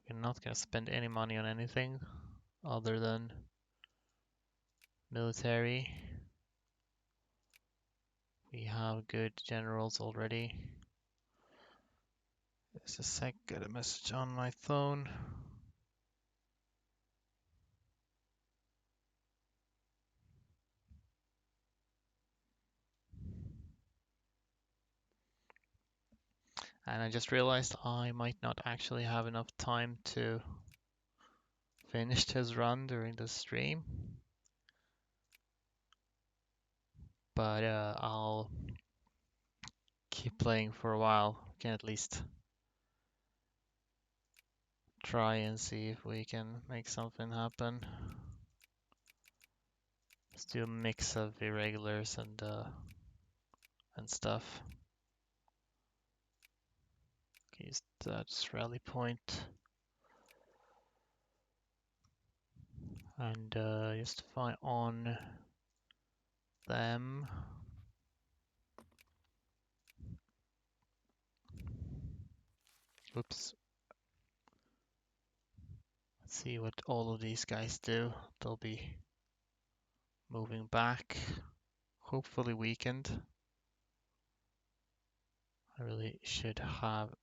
Speaker 1: We're not gonna spend any money on anything other than military. We have good generals already. Just a sec, got a message on my phone. And I just realized I might not actually have enough time to finish his run during the stream. But I'll keep playing for a while. Can at least try and see if we can make something happen. Let's do a mix of irregulars and stuff. Use that rally point. And just fire on them. Oops. Let's see what all of these guys do. They'll be moving back, hopefully weakened. I really should have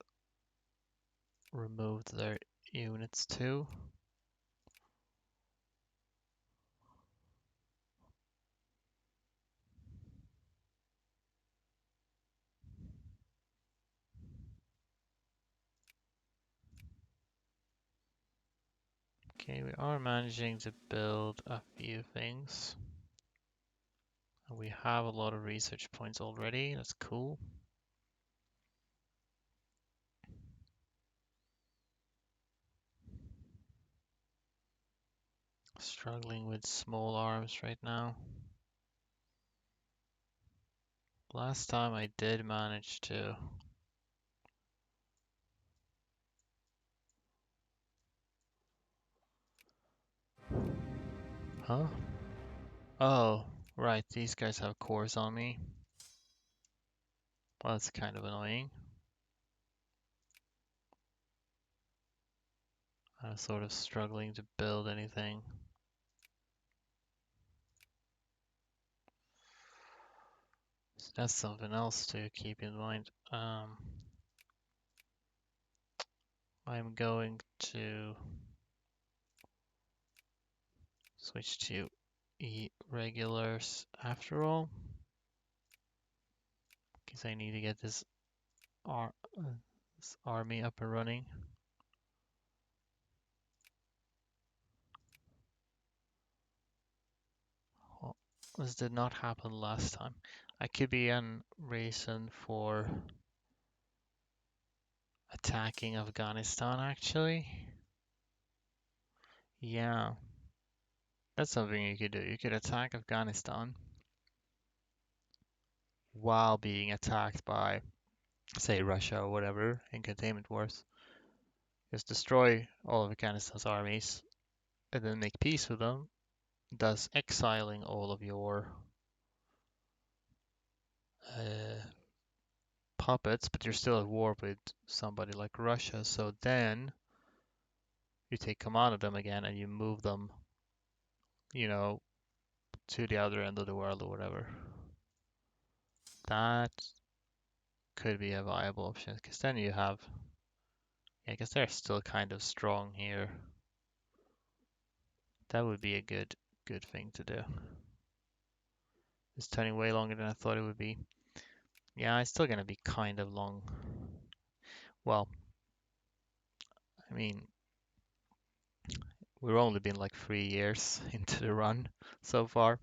Speaker 1: removed their units too. Okay, we are managing to build a few things. And we have a lot of research points already, that's cool. Struggling with small arms right now. Last time I did manage to Huh? Oh, right, these guys have cores on me. Well, that's kind of annoying. I'm sort of struggling to build anything. So that's something else to keep in mind. I'm going to switch to irregulars after all, because I need to get this army up and running. Well, this did not happen last time. I could be on reason for attacking Afghanistan actually. Yeah, that's something you could do. You could attack Afghanistan while being attacked by, say, Russia or whatever in containment wars. Just destroy all of Afghanistan's armies and then make peace with them, thus exiling all of your uh, puppets, but you're still at war with somebody like Russia. So then you take command of them again and you move them, you know, to the other end of the world or whatever. That could be a viable option because then you have, yeah, I guess they're still kind of strong here. That would be a good thing to do. It's turning way longer than I thought it would be. Yeah, it's still gonna be kind of long. Well, I mean, we've only been like 3 years into the run so far,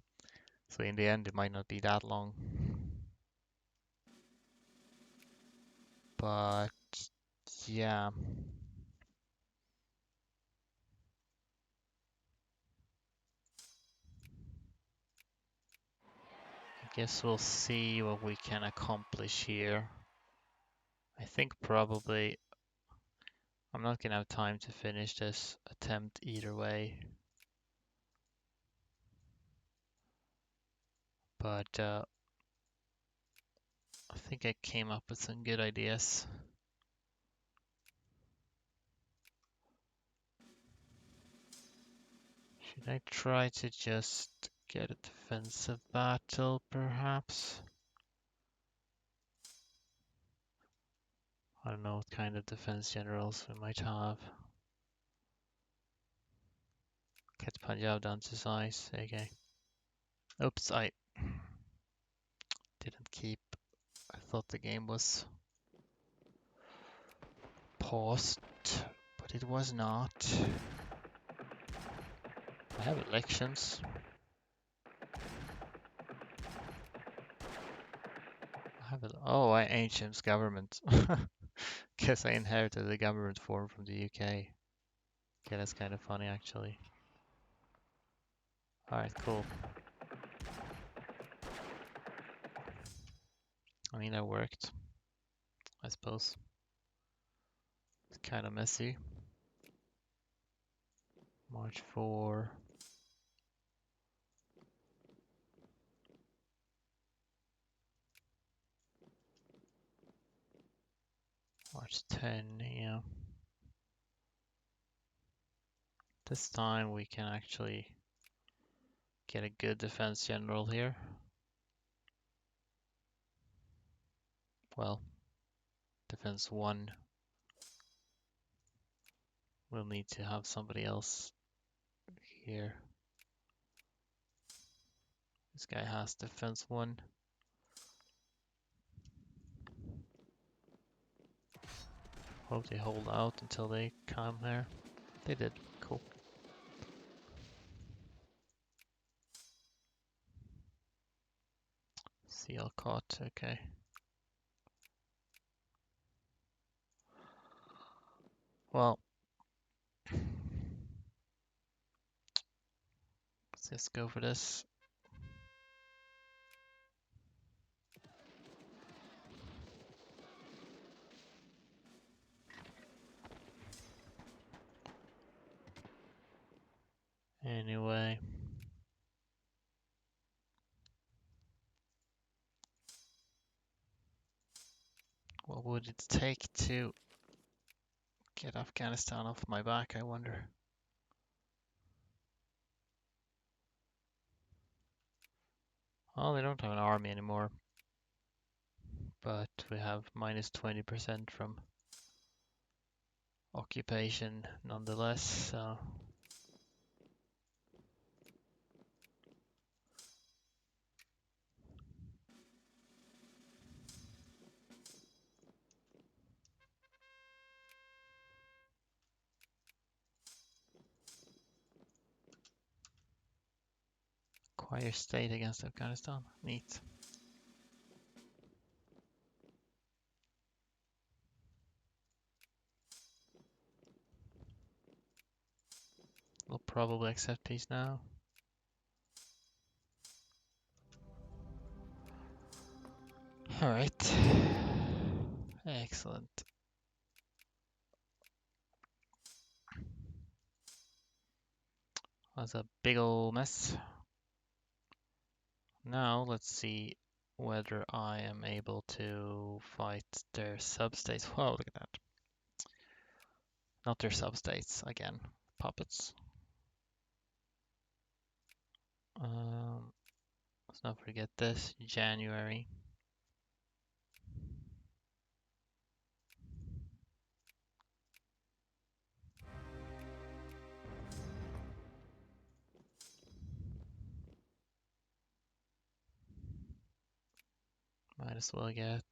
Speaker 1: so in the end it might not be that long. But yeah, I guess we'll see what we can accomplish here. I think probably I'm not gonna have time to finish this attempt either way. But I think I came up with some good ideas. Should I try to just get a defensive battle, perhaps? I don't know what kind of defense generals we might have. Cut Punjab down to size, okay. Oops, I didn't keep. I thought the game was paused, but it was not. I have elections. Oh, I ancient's government. Guess I inherited the government form from the UK. Okay, that's kind of funny actually. Alright, cool. I mean, that worked, I suppose. It's kind of messy. March 4. March 10, yeah. This time we can actually get a good defense general here. Well, defense 1. We'll need to have somebody else here. This guy has defense 1. Hope they hold out until they come here. They did. Cool. Seal caught. Okay. Well, let's just go for this. Anyway, what would it take to get Afghanistan off my back, I wonder? Oh, they don't have an army anymore, but we have minus 20% from occupation nonetheless, so acquire state against Afghanistan. Neat. We'll probably accept peace now. Alright. Excellent. That's a big ol' mess. Now let's see whether I am able to fight their substates. Whoa, look at that. Not their substates, again. Puppets. Let's not forget this. January. Might as well get...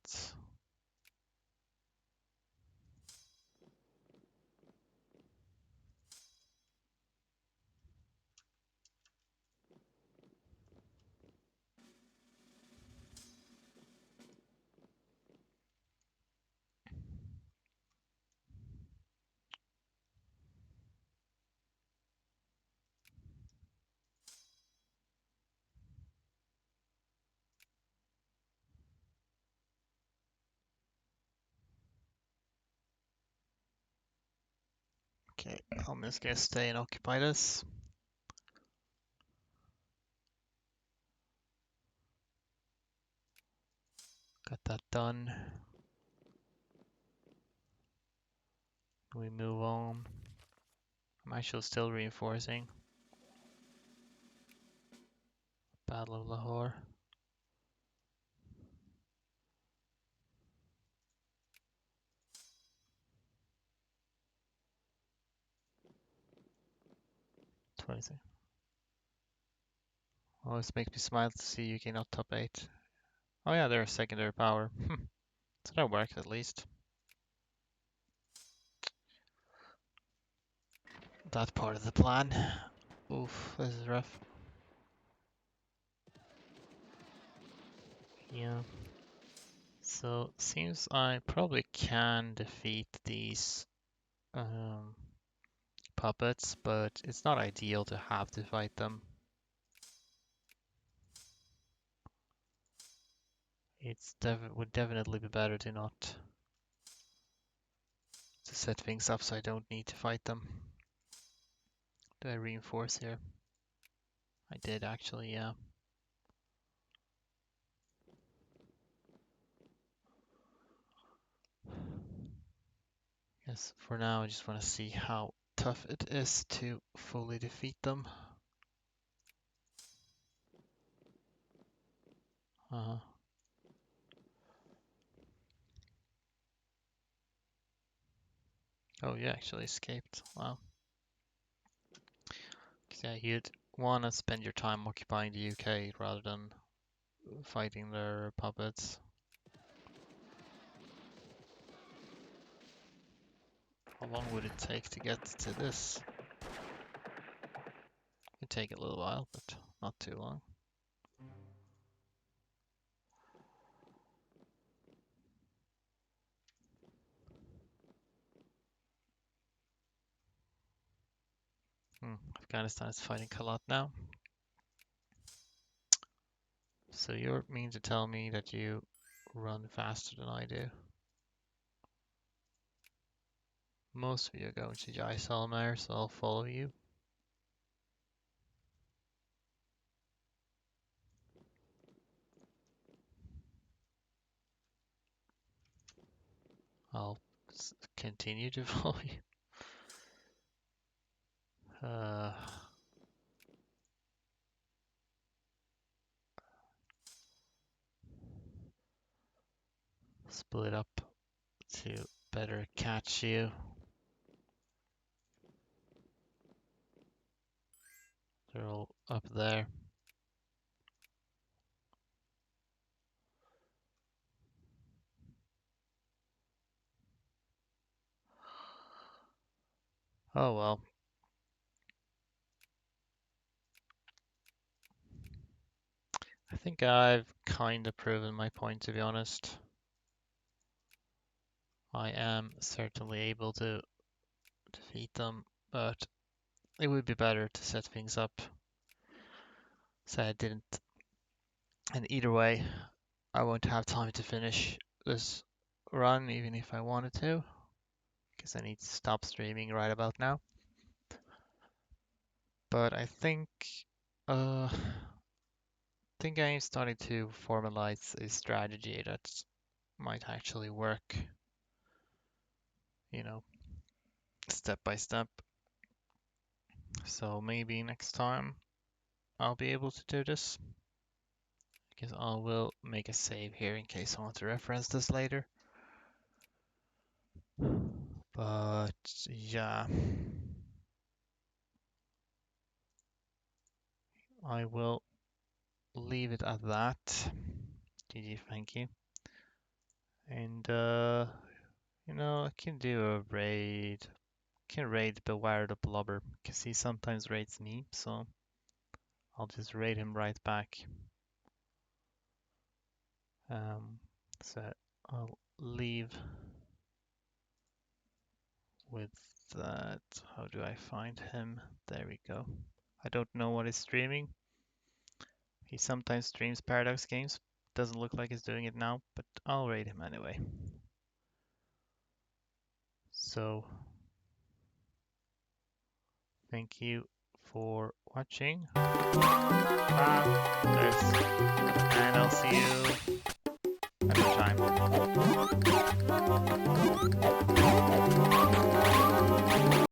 Speaker 1: Okay, I'm just gonna stay and occupy this. Got that done. We move on. I'm actually still reinforcing. Battle of Lahore. Always makes me smile to see UK not top 8. Oh yeah, they're a secondary power. So that worked at least. That part of the plan. Oof, this is rough. Yeah. So seems I probably can defeat these puppets, but it's not ideal to have to fight them. Would definitely be better to not to set things up so I don't need to fight them. Do I reinforce here? I did actually, yeah. Yes, for now I just want to see how tough it is to fully defeat them. Uh-huh. Oh, you actually escaped. Wow. Yeah, you'd want to spend your time occupying the UK rather than fighting their puppets. How long would it take to get to this? It'd take a little while, but not too long. Afghanistan is fighting Kalat now. So you mean to tell me that you run faster than I do? Most of you are going to Jaisalmer, so I'll follow you. I'll continue to follow you. Split up to better catch you. They're all up there. Oh well. I think I've kind of proven my point, to be honest. I am certainly able to defeat them, but it would be better to set things up so I didn't. And either way, I won't have time to finish this run, even if I wanted to, because I need to stop streaming right about now. But I uh, think I'm starting to formalize a strategy that might actually work, you know, step by step. So maybe next time I'll be able to do this. Because I will make a save here in case I want to reference this later. But yeah, I will leave it at that. GG, thank you. And you know, I can do a raid. Can raid Beware the Blubber because he sometimes raids me, so I'll just raid him right back. So I'll leave with that. How do I find him? There we go. I don't know what he's streaming. He sometimes streams Paradox games. Doesn't look like he's doing it now, but I'll rate him anyway. So, thank you for watching. And I'll see you another time.